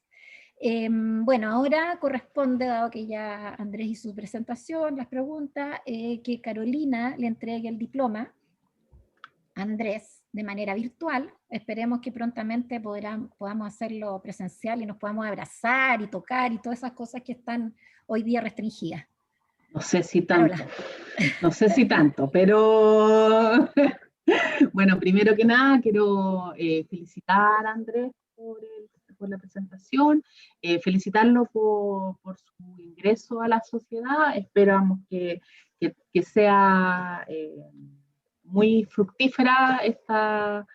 Bueno, ahora corresponde, dado que ya Andrés hizo su presentación, las preguntas, que Carolina le entregue el diploma a Andrés de manera virtual. Esperemos que prontamente podamos hacerlo presencial y nos podamos abrazar y tocar y todas esas cosas que están hoy día restringidas. No sé si tanto, pero bueno, primero que nada quiero felicitar a Andrés por la presentación, felicitarlo por su ingreso a la sociedad. Esperamos que sea muy fructífera esta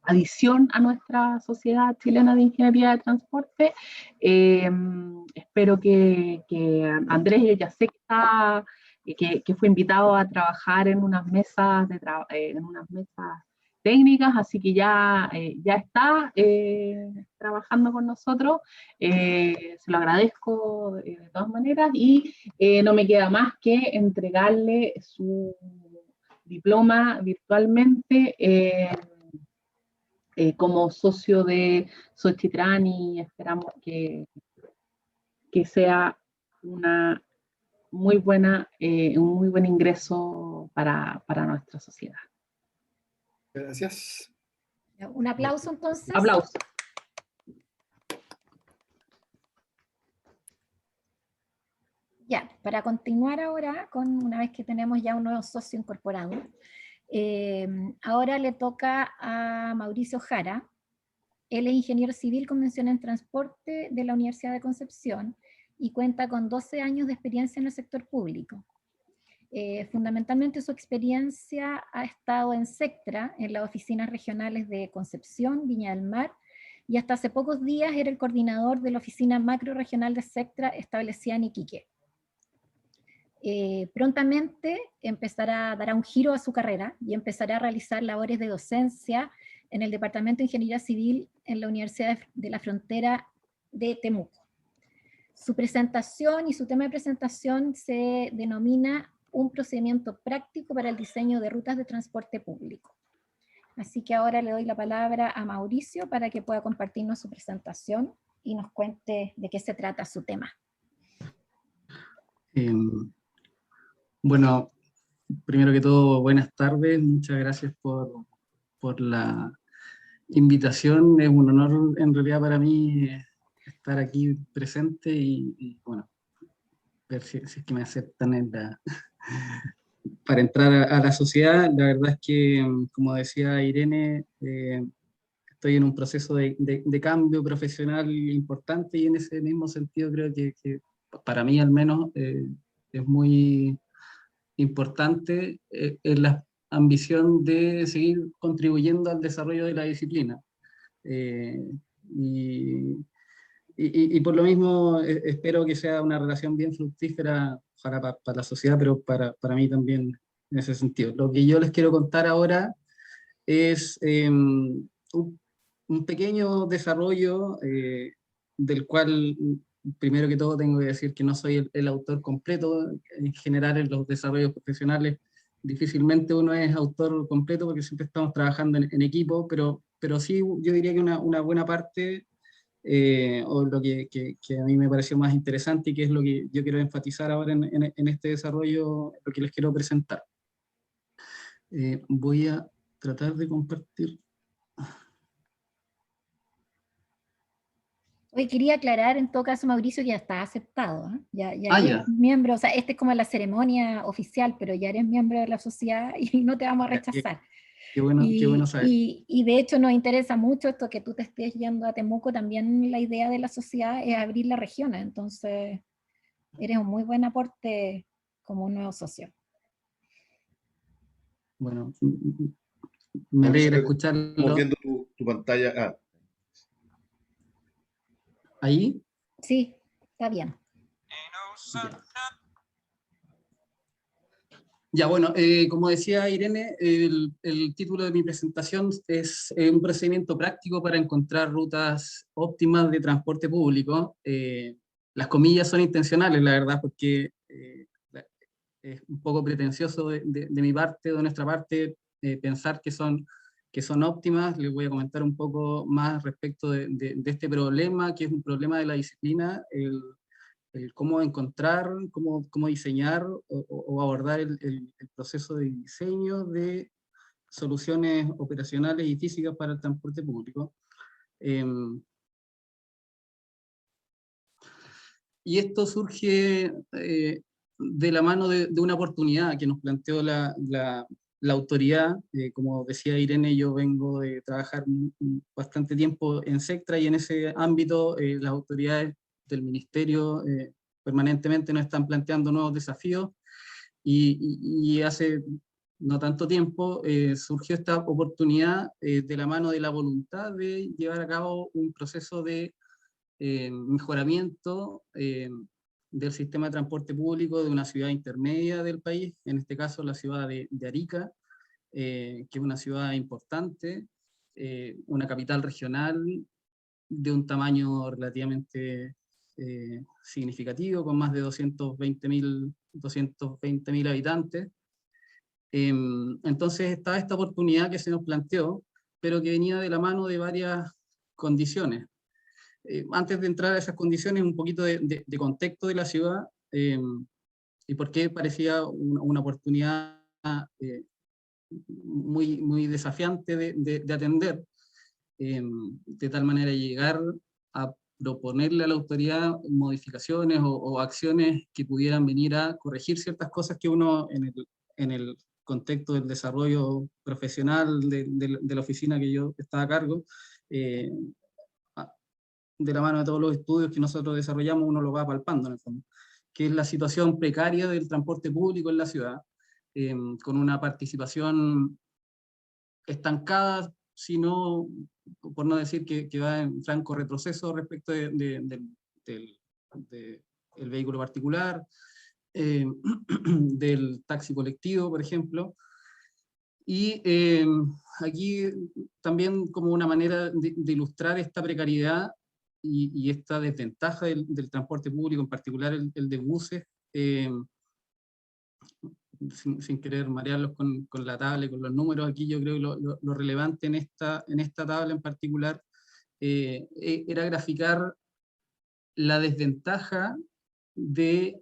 adición a nuestra sociedad chilena de ingeniería de transporte. Espero que Andrés, yo ya sé que fue invitado a trabajar en unas mesas técnicas, así que ya está trabajando con nosotros. Se lo agradezco de todas maneras, y no me queda más que entregarle su diploma virtualmente como socio de Xochitran, y esperamos que sea un muy buen ingreso para nuestra sociedad. Gracias. Un aplauso entonces. Aplausos. Ya, para continuar ahora, una vez que tenemos ya un nuevo socio incorporado, ahora le toca a Mauricio Jara. Él es ingeniero civil con mención en transporte de la Universidad de Concepción y cuenta con 12 años de experiencia en el sector público. Fundamentalmente su experiencia ha estado en Sectra, en las oficinas regionales de Concepción, Viña del Mar, y hasta hace pocos días era el coordinador de la oficina macro-regional de Sectra establecida en Iquique. Prontamente dará un giro a su carrera y empezará a realizar labores de docencia en el Departamento de Ingeniería Civil en la Universidad de la Frontera de Temuco. Su presentación y su tema de presentación se denomina un procedimiento práctico para el diseño de rutas de transporte público. Así que ahora le doy la palabra a Mauricio para que pueda compartirnos su presentación y nos cuente de qué se trata su tema. Bueno, primero que todo, buenas tardes. Muchas gracias por la invitación. Es un honor en realidad para mí estar aquí presente y bueno, ver si es que me aceptan para entrar a la sociedad. La verdad es que, como decía Irene, estoy en un proceso de cambio profesional importante, y en ese mismo sentido creo que para mí al menos es muy importante en la ambición de seguir contribuyendo al desarrollo de la disciplina. Y por lo mismo espero que sea una relación bien fructífera para la sociedad, pero para mí también en ese sentido. Lo que yo les quiero contar ahora es un pequeño desarrollo del cual, primero que todo, tengo que decir que no soy el autor completo. En general, en los desarrollos profesionales, difícilmente uno es autor completo porque siempre estamos trabajando en equipo, pero sí yo diría que una buena parte, o lo que a mí me pareció más interesante y que es lo que yo quiero enfatizar ahora en este desarrollo, lo que les quiero presentar. Voy a tratar de compartir. Hoy quería aclarar en todo caso, Mauricio, que ya está aceptado, ¿eh? Ya Ah, eres ya. miembro, o sea, este es como la ceremonia oficial, pero ya eres miembro de la sociedad y no te vamos a Ya, rechazar. qué bueno saber. Y de hecho nos interesa mucho esto que tú te estés yendo a Temuco, también la idea de la sociedad es abrir la región, entonces eres un muy buen aporte como un nuevo socio. Bueno, me Mauricio, alegra estamos escucharlo. viendo tu pantalla. ¿Ahí? Sí, está bien. Ya, bueno, como decía Irene, el título de mi presentación es un procedimiento práctico para encontrar rutas óptimas de transporte público. Las comillas son intencionales, la verdad, porque es un poco pretencioso de mi parte, de nuestra parte, pensar que son óptimas. Les voy a comentar un poco más respecto de este problema, que es un problema de la disciplina, el cómo encontrar, cómo diseñar o abordar el proceso de diseño de soluciones operacionales y físicas para el transporte público. Y esto surge de la mano de una oportunidad que nos planteó la autoridad. Como decía Irene, yo vengo de trabajar bastante tiempo en Sectra, y en ese ámbito las autoridades del ministerio permanentemente nos están planteando nuevos desafíos, y hace no tanto tiempo surgió esta oportunidad de la mano de la voluntad de llevar a cabo un proceso de mejoramiento del sistema de transporte público de una ciudad intermedia del país, en este caso la ciudad de Arica, que es una ciudad importante, una capital regional de un tamaño relativamente significativo, con más de 220.000 habitantes. Entonces estaba esta oportunidad que se nos planteó, pero que venía de la mano de varias condiciones. Antes de entrar a esas condiciones, un poquito de contexto de la ciudad y por qué parecía una oportunidad muy desafiante de atender, de tal manera llegar a proponerle a la autoridad modificaciones o acciones que pudieran venir a corregir ciertas cosas que uno en el contexto del desarrollo profesional de la oficina que yo estaba a cargo, de la mano de todos los estudios que nosotros desarrollamos, uno lo va palpando en el fondo, que es la situación precaria del transporte público en la ciudad, con una participación estancada, sino, por no decir que va en franco retroceso respecto del vehículo particular, del taxi colectivo, por ejemplo. Y aquí también, como una manera de ilustrar esta precariedad y esta desventaja del transporte público, en particular el de buses, sin querer marearlos con la tabla y con los números, aquí yo creo que lo relevante en esta tabla en particular era graficar la desventaja del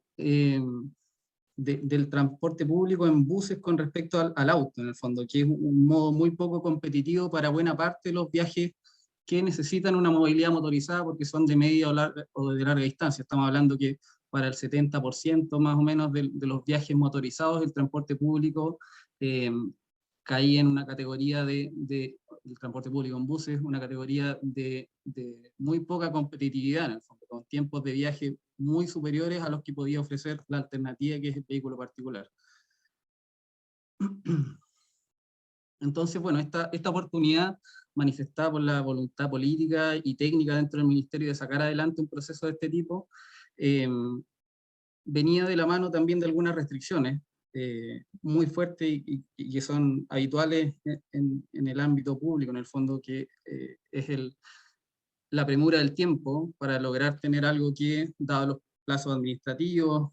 transporte público en buses con respecto al auto, en el fondo, que es un modo muy poco competitivo para buena parte de los viajes que necesitan una movilidad motorizada, porque son de media o de larga distancia. Estamos hablando que para el 70% más o menos de los viajes motorizados, el transporte público caía en una categoría el transporte público en buses, una categoría de muy poca competitividad, en el fondo, con tiempos de viaje muy superiores a los que podía ofrecer la alternativa, que es el vehículo particular. Entonces, bueno, esta oportunidad manifestada por la voluntad política y técnica dentro del ministerio de sacar adelante un proceso de este tipo, venía de la mano también de algunas restricciones muy fuertes y que son habituales en el ámbito público, en el fondo, que es la premura del tiempo para lograr tener algo que, dado los plazos administrativos,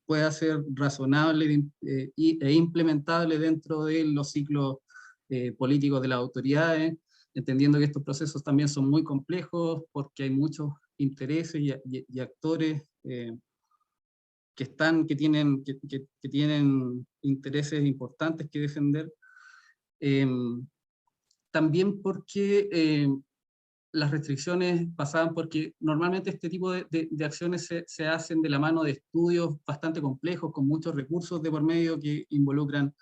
pueda ser razonable e implementable dentro de los ciclos políticos de las autoridades, entendiendo que estos procesos también son muy complejos porque hay muchos intereses y actores que tienen intereses importantes que defender. También porque las restricciones pasaban porque normalmente este tipo de acciones se hacen de la mano de estudios bastante complejos, con muchos recursos de por medio que involucran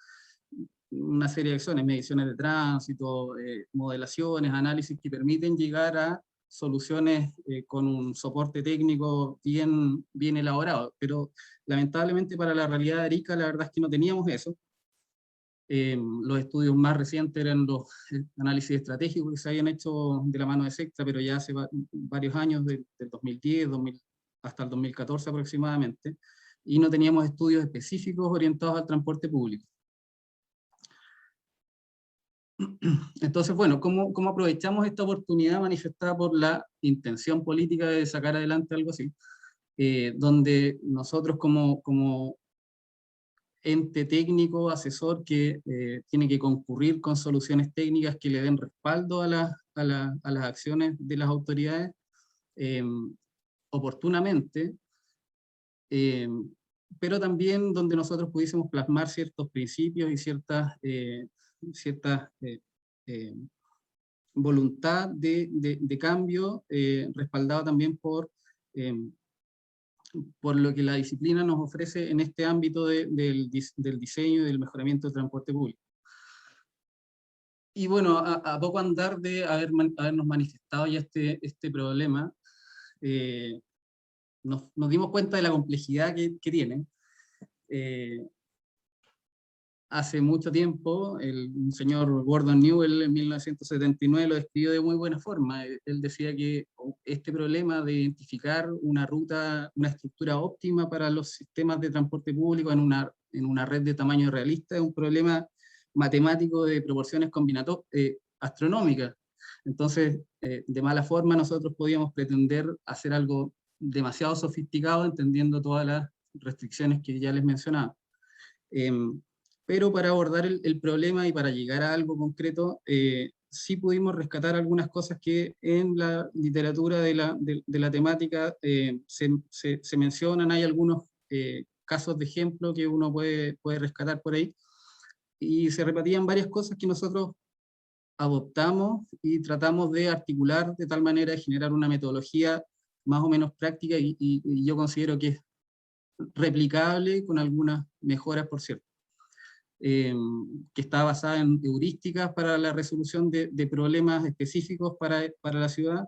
una serie de acciones, mediciones de tránsito, modelaciones, análisis que permiten llegar a soluciones con un soporte técnico bien elaborado. Pero lamentablemente para la realidad de Arica, la verdad es que no teníamos eso. Los estudios más recientes eran los análisis estratégicos que se habían hecho de la mano de Sectra, pero ya hace varios años, del 2010, hasta el 2014 aproximadamente, y no teníamos estudios específicos orientados al transporte público. Entonces, bueno, ¿cómo aprovechamos esta oportunidad manifestada por la intención política de sacar adelante algo así? Donde nosotros como ente técnico, asesor, que tiene que concurrir con soluciones técnicas que le den respaldo a las acciones de las autoridades oportunamente, pero también donde nosotros pudiésemos plasmar ciertos principios y cierta voluntad de cambio, respaldado también por lo que la disciplina nos ofrece en este ámbito del diseño y del mejoramiento del transporte público. Y bueno, a poco andar de habernos manifestado ya este problema, nos dimos cuenta de la complejidad que tiene. Hace mucho tiempo, el señor Gordon Newell en 1979 lo describió de muy buena forma. Él decía que este problema de identificar una ruta, una estructura óptima para los sistemas de transporte público en una red de tamaño realista es un problema matemático de proporciones astronómicas. Entonces, de mala forma nosotros podíamos pretender hacer algo demasiado sofisticado, entendiendo todas las restricciones que ya les mencionaba. Pero para abordar el problema y para llegar a algo concreto, sí pudimos rescatar algunas cosas que en la literatura de la temática se mencionan. Hay algunos casos de ejemplo que uno puede rescatar por ahí, y se repetían varias cosas que nosotros adoptamos y tratamos de articular de tal manera de generar una metodología más o menos práctica, y yo considero que es replicable, con algunas mejoras, por cierto. Que está basada en heurísticas para la resolución de problemas específicos para la ciudad,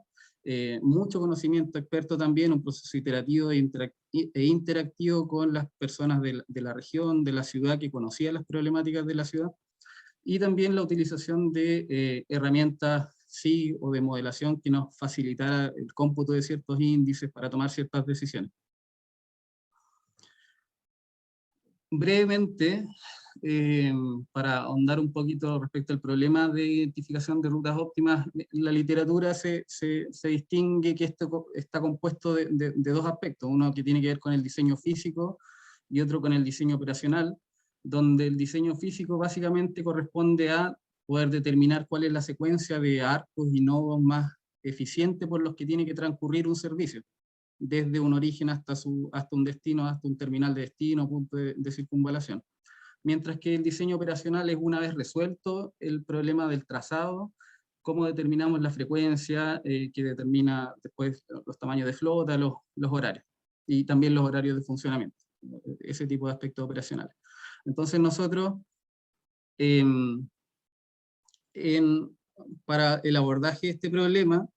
mucho conocimiento experto también, un proceso iterativo e interactivo con las personas de la región, de la ciudad, que conocían las problemáticas de la ciudad, y también la utilización de herramientas SIG o de modelación que nos facilitara el cómputo de ciertos índices para tomar ciertas decisiones. Brevemente, para ahondar un poquito respecto al problema de identificación de rutas óptimas, la literatura se distingue que esto está compuesto de dos aspectos, uno que tiene que ver con el diseño físico y otro con el diseño operacional, donde el diseño físico básicamente corresponde a poder determinar cuál es la secuencia de arcos y nodos más eficiente por los que tiene que transcurrir un servicio, desde un origen hasta un destino, hasta un terminal de destino, punto de circunvalación. Mientras que el diseño operacional es, una vez resuelto el problema del trazado, cómo determinamos la frecuencia que determina después los tamaños de flota, los horarios, y también los horarios de funcionamiento, ese tipo de aspectos operacionales. Entonces nosotros, para el abordaje de este problema,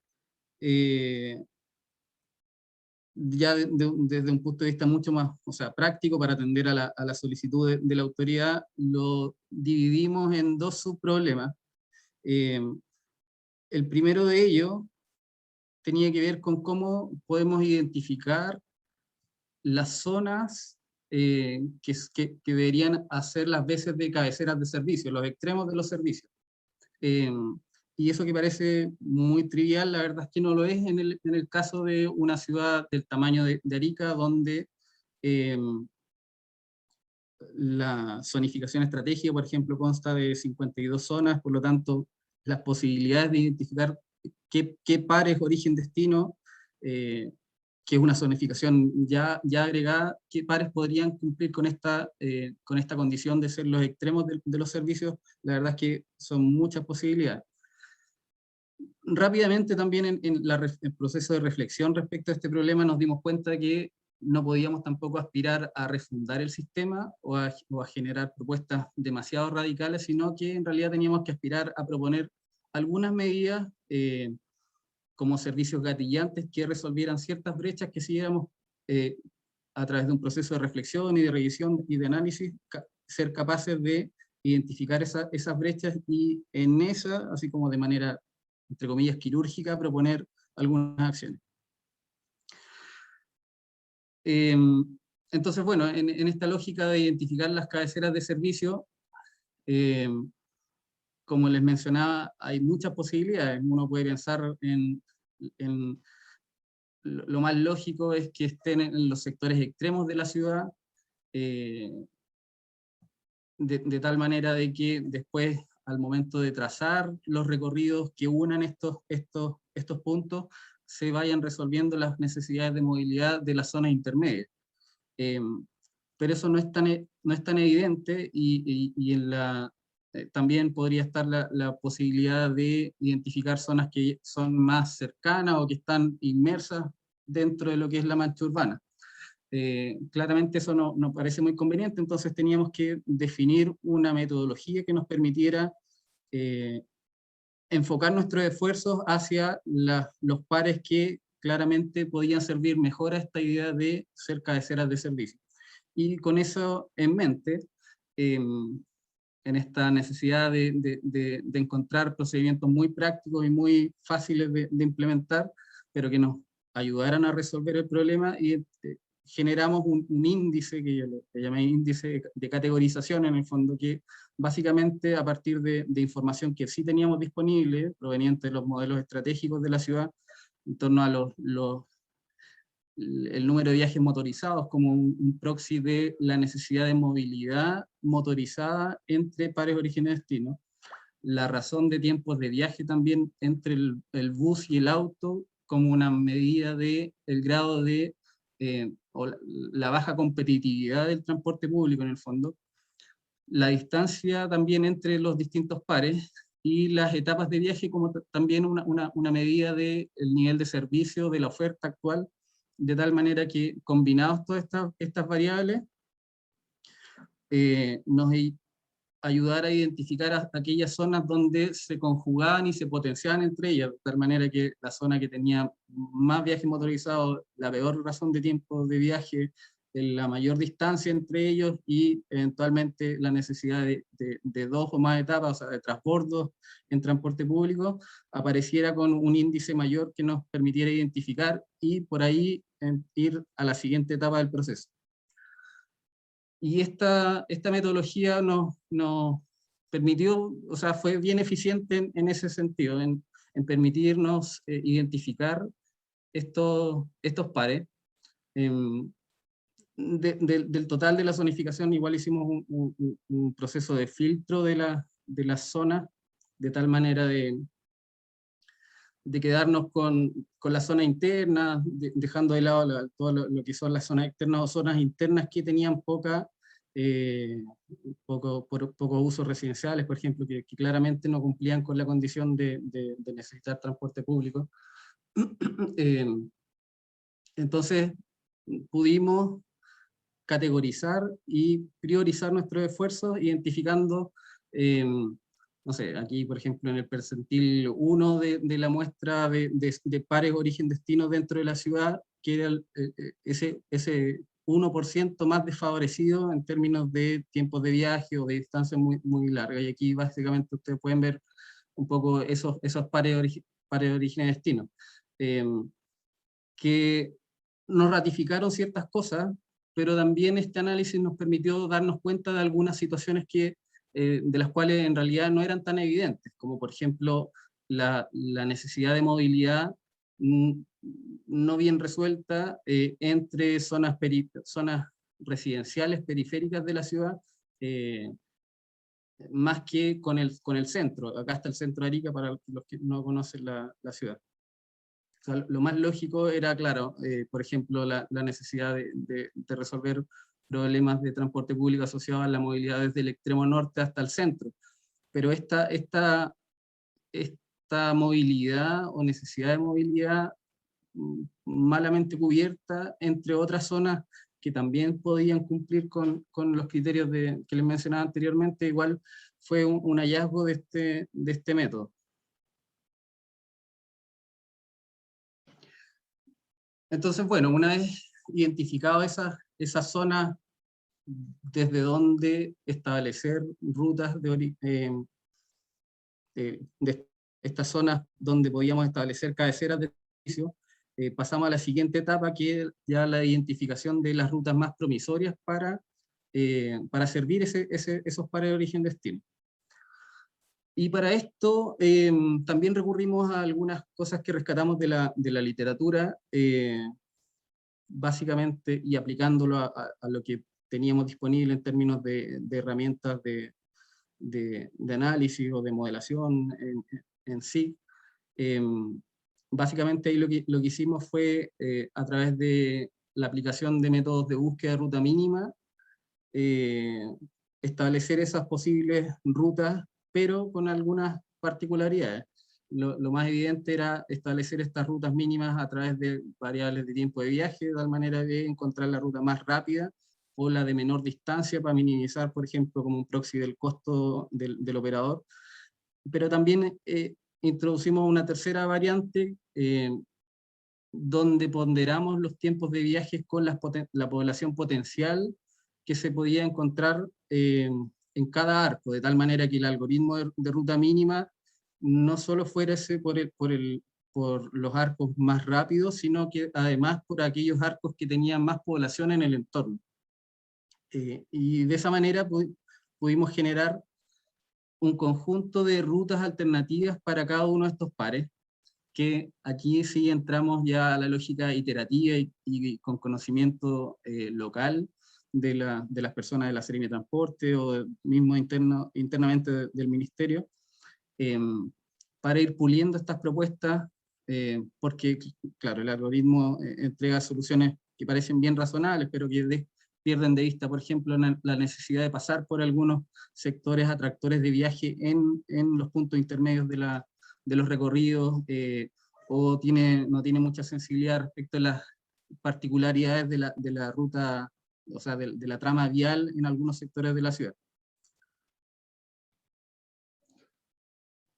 ya desde un punto de vista mucho más, práctico, para atender a la solicitud de la autoridad, lo dividimos en dos subproblemas. El primero de ellos tenía que ver con cómo podemos identificar las zonas que deberían hacer las veces de cabeceras de servicio, los extremos de los servicios. Y eso que parece muy trivial, la verdad es que no lo es en el caso de una ciudad del tamaño de Arica, donde la zonificación estratégica, por ejemplo, consta de 52 zonas, por lo tanto, las posibilidades de identificar qué pares origen-destino, que es una zonificación ya agregada, qué pares podrían cumplir con esta condición de ser los extremos de los servicios, la verdad es que son muchas posibilidades. rápidamente también en el proceso de reflexión respecto a este problema nos dimos cuenta que no podíamos tampoco aspirar a refundar el sistema o a generar propuestas demasiado radicales, sino que en realidad teníamos que aspirar a proponer algunas medidas como servicios gatillantes que resolvieran ciertas brechas que siguiéramos a través de un proceso de reflexión y de revisión y de análisis, ser capaces de identificar esas brechas y en esa, así como de manera, entre comillas, quirúrgica, proponer algunas acciones. Entonces, bueno, en esta lógica de identificar las cabeceras de servicio, como les mencionaba, hay muchas posibilidades. Uno puede pensar en lo más lógico es que estén en los sectores extremos de la ciudad, de tal manera de que después, al momento de trazar los recorridos que unan estos puntos, se vayan resolviendo las necesidades de movilidad de las zonas intermedias. Pero eso no es tan evidente y también podría estar la posibilidad de identificar zonas que son más cercanas o que están inmersas dentro de lo que es la mancha urbana. Claramente eso no parece muy conveniente, entonces teníamos que definir una metodología que nos permitiera enfocar nuestros esfuerzos hacia los pares que claramente podían servir mejor a esta idea de ser cabeceras de servicio. Y con eso en mente, en esta necesidad de encontrar procedimientos muy prácticos y muy fáciles de implementar, pero que nos ayudaran a resolver el problema, y generamos un índice que yo le llamé índice de categorización, en el fondo, que básicamente a partir de información que sí teníamos disponible, proveniente de los modelos estratégicos de la ciudad, en torno a el número de viajes motorizados como un proxy de la necesidad de movilidad motorizada entre pares origen-destino, la razón de tiempos de viaje también entre el bus y el auto como una medida del grado de o la baja competitividad del transporte público en el fondo, la distancia también entre los distintos pares y las etapas de viaje como también una medida del nivel de servicio de la oferta actual, de tal manera que combinados todas estas variables nos ayudar a identificar aquellas zonas donde se conjugaban y se potenciaban entre ellas, de tal manera que la zona que tenía más viajes motorizados, la peor razón de tiempo de viaje, la mayor distancia entre ellos y eventualmente la necesidad de dos o más etapas, o sea, de transbordos en transporte público, apareciera con un índice mayor que nos permitiera identificar y por ahí ir a la siguiente etapa del proceso. Y esta metodología nos permitió, o sea, fue bien eficiente en ese sentido, en permitirnos identificar estos pares. Del total de la zonificación, igual hicimos un proceso de filtro de las zonas, de tal manera de quedarnos con la zona interna, dejando de lado todo lo que son las zonas externas o zonas internas que tenían pocos usos residenciales, por ejemplo, que claramente no cumplían con la condición de necesitar transporte público. Entonces pudimos categorizar y priorizar nuestros esfuerzos identificando, no sé, aquí por ejemplo en el percentil 1 de la muestra de pares origen-destino dentro de la ciudad, que era ese 1% más desfavorecido en términos de tiempos de viaje o de distancia muy larga. Y aquí básicamente ustedes pueden ver un poco esos pares origen-destino, que nos ratificaron ciertas cosas, pero también este análisis nos permitió darnos cuenta de algunas situaciones de las cuales en realidad no eran tan evidentes, como por ejemplo la necesidad de movilidad no bien resuelta entre zonas residenciales periféricas de la ciudad, más que con el centro. Acá está el centro de Arica para los que no conocen la ciudad. O sea, lo más lógico era, claro, por ejemplo, la necesidad de resolver problemas de transporte público asociados a la movilidad desde el extremo norte hasta el centro. Pero esta movilidad o necesidad de movilidad malamente cubierta entre otras zonas que también podían cumplir con los criterios que les mencionaba anteriormente. Igual fue un hallazgo de este método. Entonces, bueno, una vez identificado esas zonas desde donde establecer rutas de estas zonas donde podíamos establecer cabeceras de servicio, pasamos a la siguiente etapa, que es ya la identificación de las rutas más promisorias para servir esos pares de origen-destino. Y para esto también recurrimos a algunas cosas que rescatamos de la literatura, básicamente, y aplicándolo a lo que teníamos disponible en términos de herramientas de análisis o de modelación en sí. Básicamente ahí lo que hicimos fue, a través de la aplicación de métodos de búsqueda de ruta mínima, establecer esas posibles rutas, pero con algunas particularidades. Lo más evidente era establecer estas rutas mínimas a través de variables de tiempo de viaje, de tal manera de encontrar la ruta más rápida o la de menor distancia para minimizar, por ejemplo, como un proxy del costo del operador. Pero también introducimos una tercera variante donde ponderamos los tiempos de viajes con la población potencial que se podía encontrar en cada arco, de tal manera que el algoritmo de ruta mínima no solo fuese por los arcos más rápidos, sino que además por aquellos arcos que tenían más población en el entorno. Y de esa manera pudimos generar un conjunto de rutas alternativas para cada uno de estos pares, que aquí sí entramos ya a la lógica iterativa y con conocimiento local de las personas de la Seremia de Transporte o mismo internamente del Ministerio, para ir puliendo estas propuestas, porque, claro, el algoritmo entrega soluciones que parecen bien razonables, pero que pierden de vista, por ejemplo, la necesidad de pasar por algunos sectores atractores de viaje en los puntos intermedios de los recorridos, o no tiene mucha sensibilidad respecto a las particularidades de la ruta, o sea, de la trama vial en algunos sectores de la ciudad.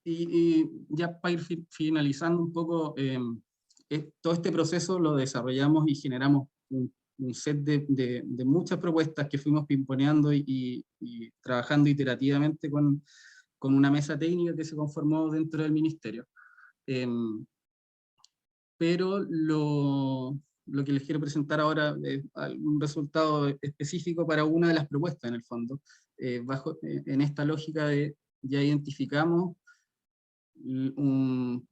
Y ya para ir finalizando un poco, todo este proceso lo desarrollamos y generamos un set de muchas propuestas que fuimos pimponeando y trabajando iterativamente con una mesa técnica que se conformó dentro del Ministerio. Pero lo que les quiero presentar ahora es un resultado específico para una de las propuestas, en el fondo. En esta lógica ya identificamos un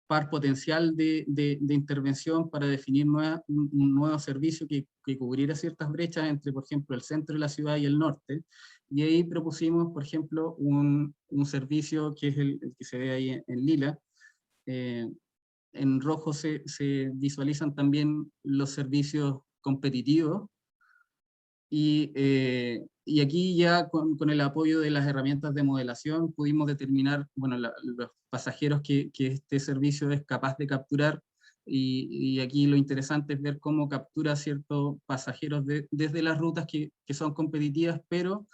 par potencial de intervención para definir un nuevo servicio que cubriera ciertas brechas entre, por ejemplo, el centro de la ciudad y el norte, y ahí propusimos, por ejemplo, un servicio que es el que se ve ahí en lila. En rojo se visualizan también los servicios competitivos, y aquí ya con el apoyo de las herramientas de modelación pudimos determinar, bueno, los pasajeros que este servicio es capaz de capturar, y aquí lo interesante es ver cómo captura ciertos pasajeros desde las rutas que son competitivas, pero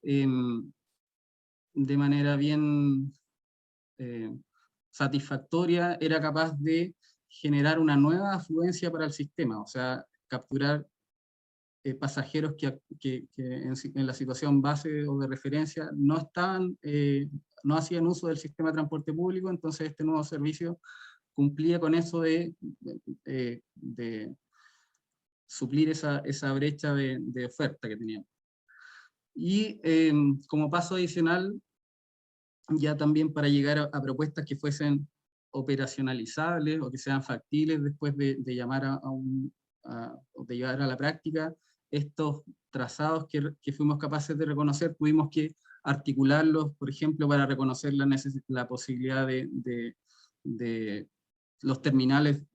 de manera bien satisfactoria era capaz de generar una nueva afluencia para el sistema, o sea, capturar pasajeros que en la situación base o de referencia no hacían uso del sistema de transporte público. Entonces este nuevo servicio cumplía con eso de suplir esa brecha de oferta que teníamos. Y como paso adicional, ya también para llegar a propuestas que fuesen operacionalizables o que sean factibles después de llevar a la práctica estos trazados que fuimos capaces de reconocer, tuvimos que articularlos, por ejemplo, para reconocer la posibilidad de los terminales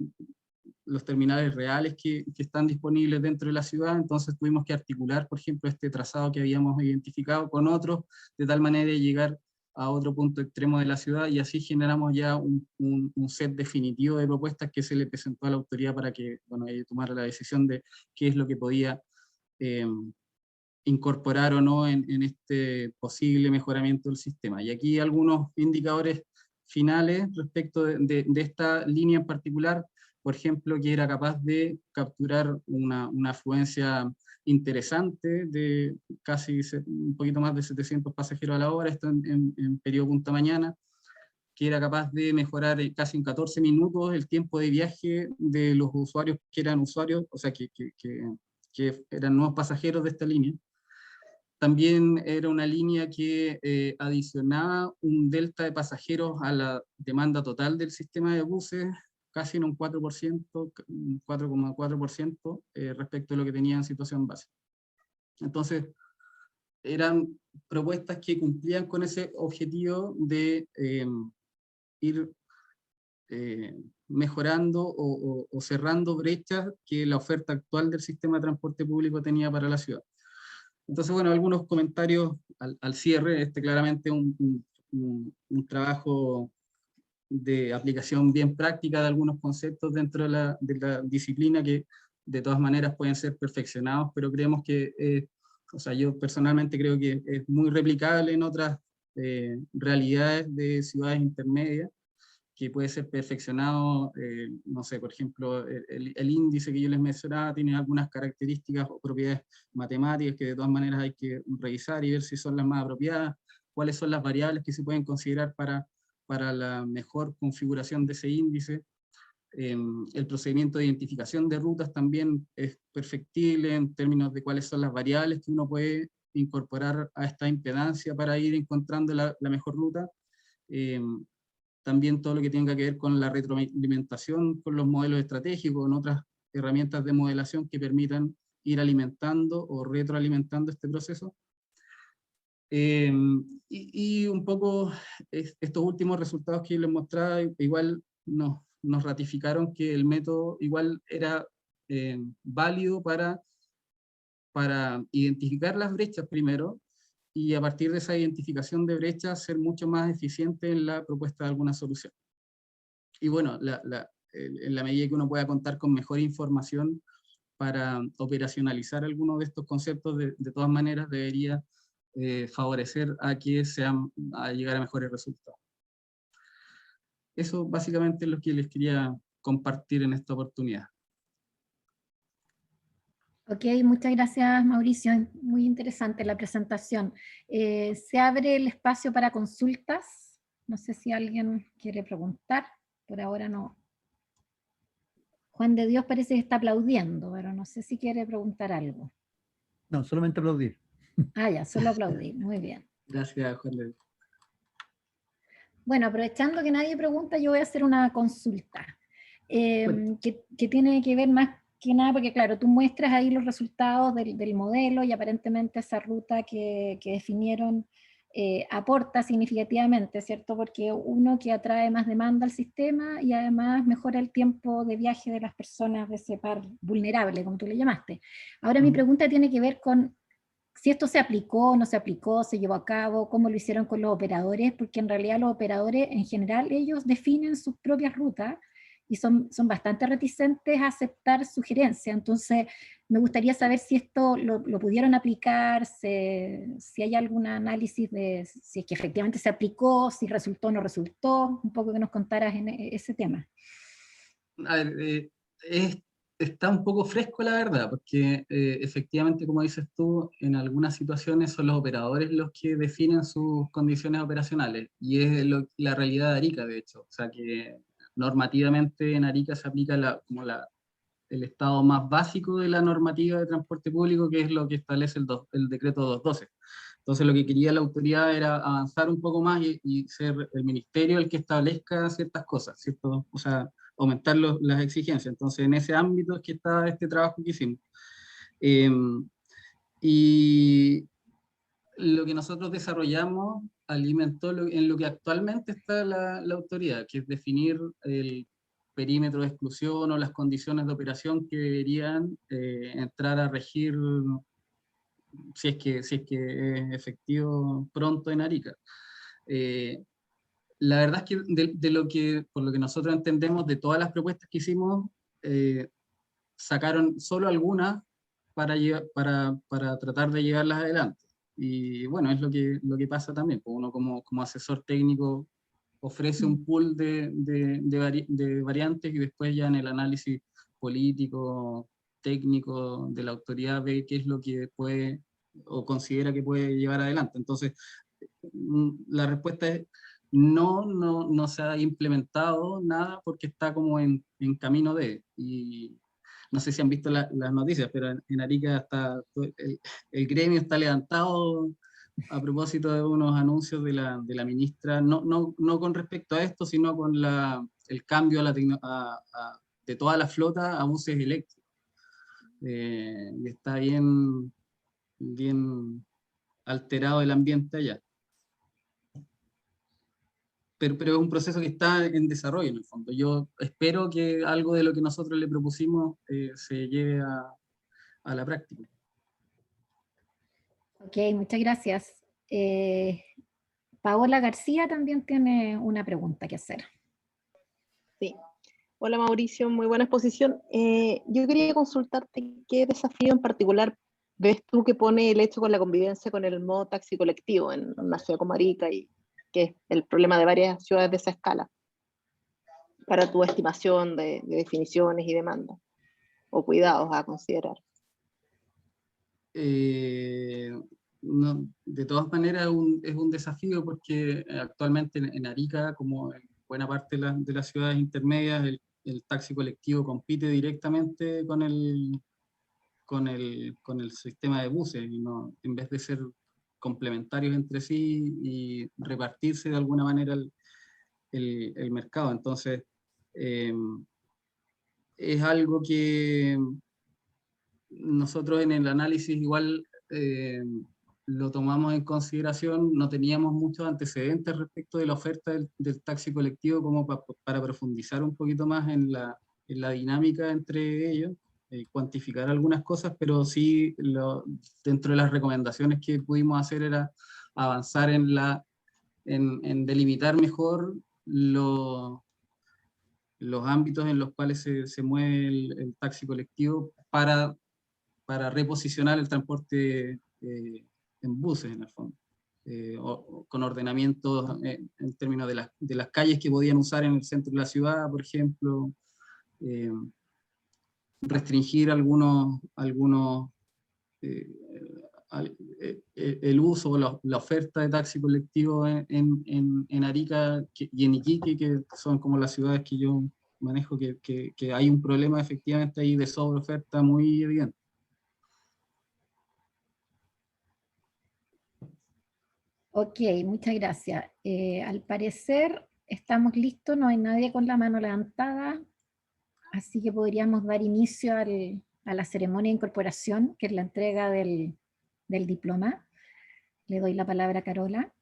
reales que están disponibles dentro de la ciudad. Entonces tuvimos que articular, por ejemplo, este trazado que habíamos identificado con otros, de tal manera de llegar a otro punto extremo de la ciudad, y así generamos ya un set definitivo de propuestas que se le presentó a la autoridad para que, bueno, ella tomara la decisión de qué es lo que podía incorporar o no en este posible mejoramiento del sistema. Y aquí algunos indicadores finales respecto de esta línea en particular, por ejemplo, que era capaz de capturar una afluencia interesante de casi un poquito más de 700 pasajeros a la hora, esto en periodo punta mañana, que era capaz de mejorar casi en 14 minutos el tiempo de viaje de los usuarios que eran usuarios, o sea, que eran nuevos pasajeros de esta línea. También era una línea que adicionaba un delta de pasajeros a la demanda total del sistema de buses, casi en un 4%, 4,4% respecto a lo que tenía en situación base. Entonces, eran propuestas que cumplían con ese objetivo de ir mejorando o cerrando brechas que la oferta actual del sistema de transporte público tenía para la ciudad. Entonces, bueno, algunos comentarios al cierre. Claramente un trabajo de aplicación bien práctica de algunos conceptos dentro de la disciplina que de todas maneras pueden ser perfeccionados, pero creemos que, o sea, yo personalmente creo que es muy replicable en otras realidades de ciudades intermedias, que puede ser perfeccionado, no sé, por ejemplo, el índice que yo les mencionaba tiene algunas características o propiedades matemáticas que de todas maneras hay que revisar y ver si son las más apropiadas, cuáles son las variables que se pueden considerar para la mejor configuración de ese índice. El procedimiento de identificación de rutas también es perfectible en términos de cuáles son las variables que uno puede incorporar a esta impedancia para ir encontrando la mejor ruta. También todo lo que tenga que ver con la retroalimentación, con los modelos estratégicos, con otras herramientas de modelación que permitan ir alimentando o retroalimentando este proceso. Y un poco estos últimos resultados que les mostraba igual nos ratificaron que el método igual era válido para identificar las brechas primero, y a partir de esa identificación de brechas ser mucho más eficiente en la propuesta de alguna solución. Y bueno, en la medida que uno pueda contar con mejor información para operacionalizar algunos de estos conceptos, de todas maneras debería favorecer a llegar a mejores resultados. Eso básicamente es lo que les quería compartir en esta oportunidad. Ok, muchas gracias, Mauricio. Muy interesante la presentación. Se abre el espacio para consultas. No sé si alguien quiere preguntar. Por ahora no. Juan de Dios parece que está aplaudiendo, pero no sé si quiere preguntar algo. No, solamente aplaudir. Ah, ya, solo aplaudir. Muy bien. Gracias, Juan de Dios. Bueno, aprovechando que nadie pregunta, yo voy a hacer una consulta que tiene que ver más que nada, porque claro, tú muestras ahí los resultados del modelo y aparentemente esa ruta que definieron aporta significativamente, ¿cierto? Porque uno que atrae más demanda al sistema y además mejora el tiempo de viaje de las personas de ese par vulnerable, como tú le llamaste. Ahora mi pregunta tiene que ver con si esto se aplicó, no se aplicó, se llevó a cabo, cómo lo hicieron con los operadores, porque en realidad los operadores en general ellos definen sus propias rutas y son bastante reticentes a aceptar sugerencias. Entonces me gustaría saber si esto lo pudieron aplicar, si hay algún análisis de si es que efectivamente se aplicó, si resultó o no resultó, un poco que nos contaras en ese tema. A ver, está un poco fresco la verdad, porque efectivamente, como dices tú, en algunas situaciones son los operadores los que definen sus condiciones operacionales, y es la realidad de Arica, de hecho. O sea que normativamente en Arica se aplica el estado más básico de la normativa de transporte público, que es lo que establece el decreto 212. Entonces lo que quería la autoridad era avanzar un poco más y ser el ministerio el que establezca ciertas cosas, ¿cierto? O sea, aumentar las exigencias. Entonces en ese ámbito es que está este trabajo que hicimos. Y lo que nosotros desarrollamos alimentó en lo que actualmente está la autoridad, que es definir el perímetro de exclusión o las condiciones de operación que deberían entrar a regir si es que es efectivo pronto en Arica. La verdad es que, por lo que nosotros entendemos, de todas las propuestas que hicimos, sacaron solo algunas para tratar de llevarlas adelante. Y bueno, es lo que pasa también, pues uno como asesor técnico ofrece un pool de variantes y después ya en el análisis político, técnico de la autoridad ve qué es lo que puede o considera que puede llevar adelante. Entonces, la respuesta es no se ha implementado nada porque está como en camino de, y no sé si han visto las noticias, pero en Arica está el gremio está levantado a propósito de unos anuncios de la ministra, no con respecto a esto, sino con el cambio de toda la flota a buses eléctricos. Y está bien alterado el ambiente allá. Pero es un proceso que está en desarrollo en el fondo. Yo espero que algo de lo que nosotros le propusimos se lleve a la práctica. Ok, muchas gracias. Paola García también tiene una pregunta que hacer. Sí. Hola Mauricio, muy buena exposición. Yo quería consultarte qué desafío en particular ves tú que pone el hecho con la convivencia con el modo taxi colectivo en una ciudad como Arica, y que es el problema de varias ciudades de esa escala, para tu estimación de definiciones y demandas, o cuidados a considerar. De todas maneras es un desafío porque actualmente en Arica, como en buena parte de las ciudades intermedias, el taxi colectivo compite directamente con el sistema de buses, y en vez de ser complementarios entre sí y repartirse de alguna manera el mercado. Entonces, es algo que nosotros en el análisis igual lo tomamos en consideración. No teníamos muchos antecedentes respecto de la oferta del taxi colectivo como para profundizar un poquito más en la dinámica entre ellos, cuantificar algunas cosas, pero sí dentro de las recomendaciones que pudimos hacer era avanzar en delimitar mejor los ámbitos en los cuales se mueve el taxi colectivo para reposicionar el transporte en buses, en el fondo, con ordenamientos en términos de las calles que podían usar en el centro de la ciudad, por ejemplo, restringir el uso o la oferta de taxi colectivo en Arica y en Iquique, que son como las ciudades que yo manejo, que hay un problema efectivamente ahí de sobreoferta muy evidente. Ok, muchas gracias. Al parecer estamos listos, no hay nadie con la mano levantada, así que podríamos dar inicio a la ceremonia de incorporación, que es la entrega del diploma. Le doy la palabra a Carola.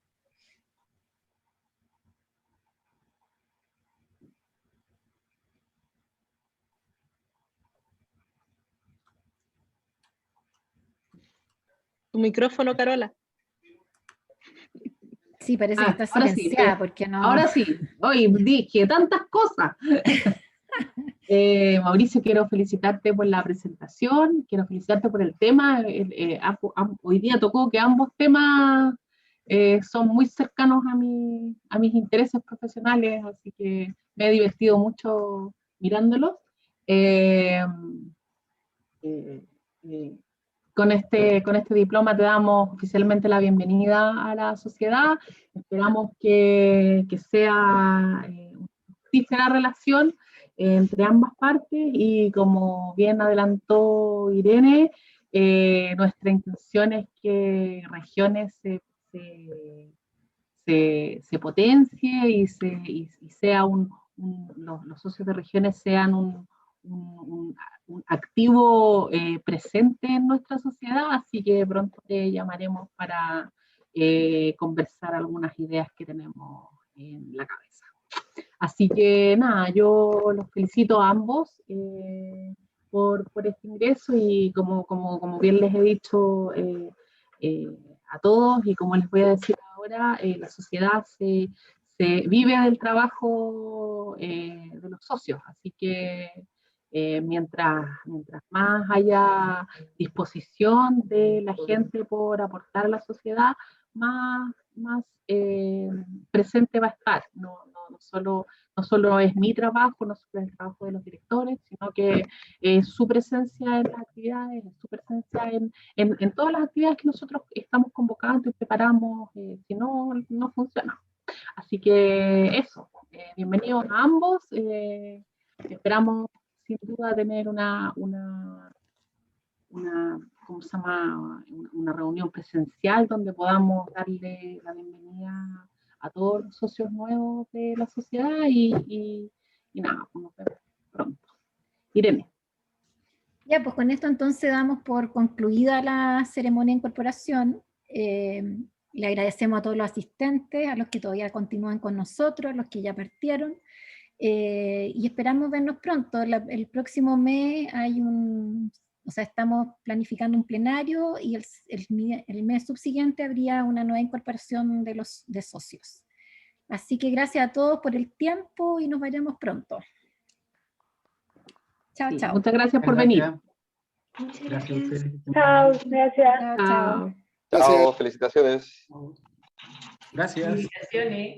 Tu micrófono, Carola. Sí, parece que está ahora silenciada, sí, porque no... Ahora sí, hoy dije tantas cosas. Mauricio, quiero felicitarte por la presentación, quiero felicitarte por el tema. Hoy día tocó que ambos temas son muy cercanos a mis intereses profesionales, así que me he divertido mucho mirándolos. Con este diploma te damos oficialmente la bienvenida a la sociedad. Esperamos que sea una fructífera relación entre ambas partes, y como bien adelantó Irene, nuestra intención es que regiones se potencie y sea los socios de regiones sean un activo presente en nuestra sociedad, así que pronto te llamaremos para conversar algunas ideas que tenemos en la cabeza. Así que nada, yo los felicito a ambos por este ingreso, y como bien les he dicho a todos, y como les voy a decir ahora, ahora la sociedad se vive del trabajo de los socios, así que mientras más haya disposición de la gente por aportar a la sociedad, más presente va a estar. No solo es mi trabajo, no solo es el trabajo de los directores, sino que su presencia en las actividades, su presencia en todas las actividades que nosotros estamos convocando y preparamos, si no, no funciona. Así que eso, bienvenidos a ambos, esperamos sin duda tener ¿cómo se llama? Una reunión presencial donde podamos darle la bienvenida a todos los socios nuevos de la sociedad y nada, pues nos vemos pronto. Irene. Ya, pues con esto entonces damos por concluida la ceremonia de incorporación. Le agradecemos a todos los asistentes, a los que todavía continúan con nosotros, a los que ya partieron. Y esperamos vernos pronto. El próximo mes estamos planificando un plenario y el mes subsiguiente habría una nueva incorporación de socios. Así que gracias a todos por el tiempo y nos veremos pronto. Chao, Sí, chao. Muchas gracias por venir. Muchas Gracias a gracias. ustedes. Chao, gracias. Chao, Chao. chao. Chao, felicitaciones. Gracias. Felicitaciones.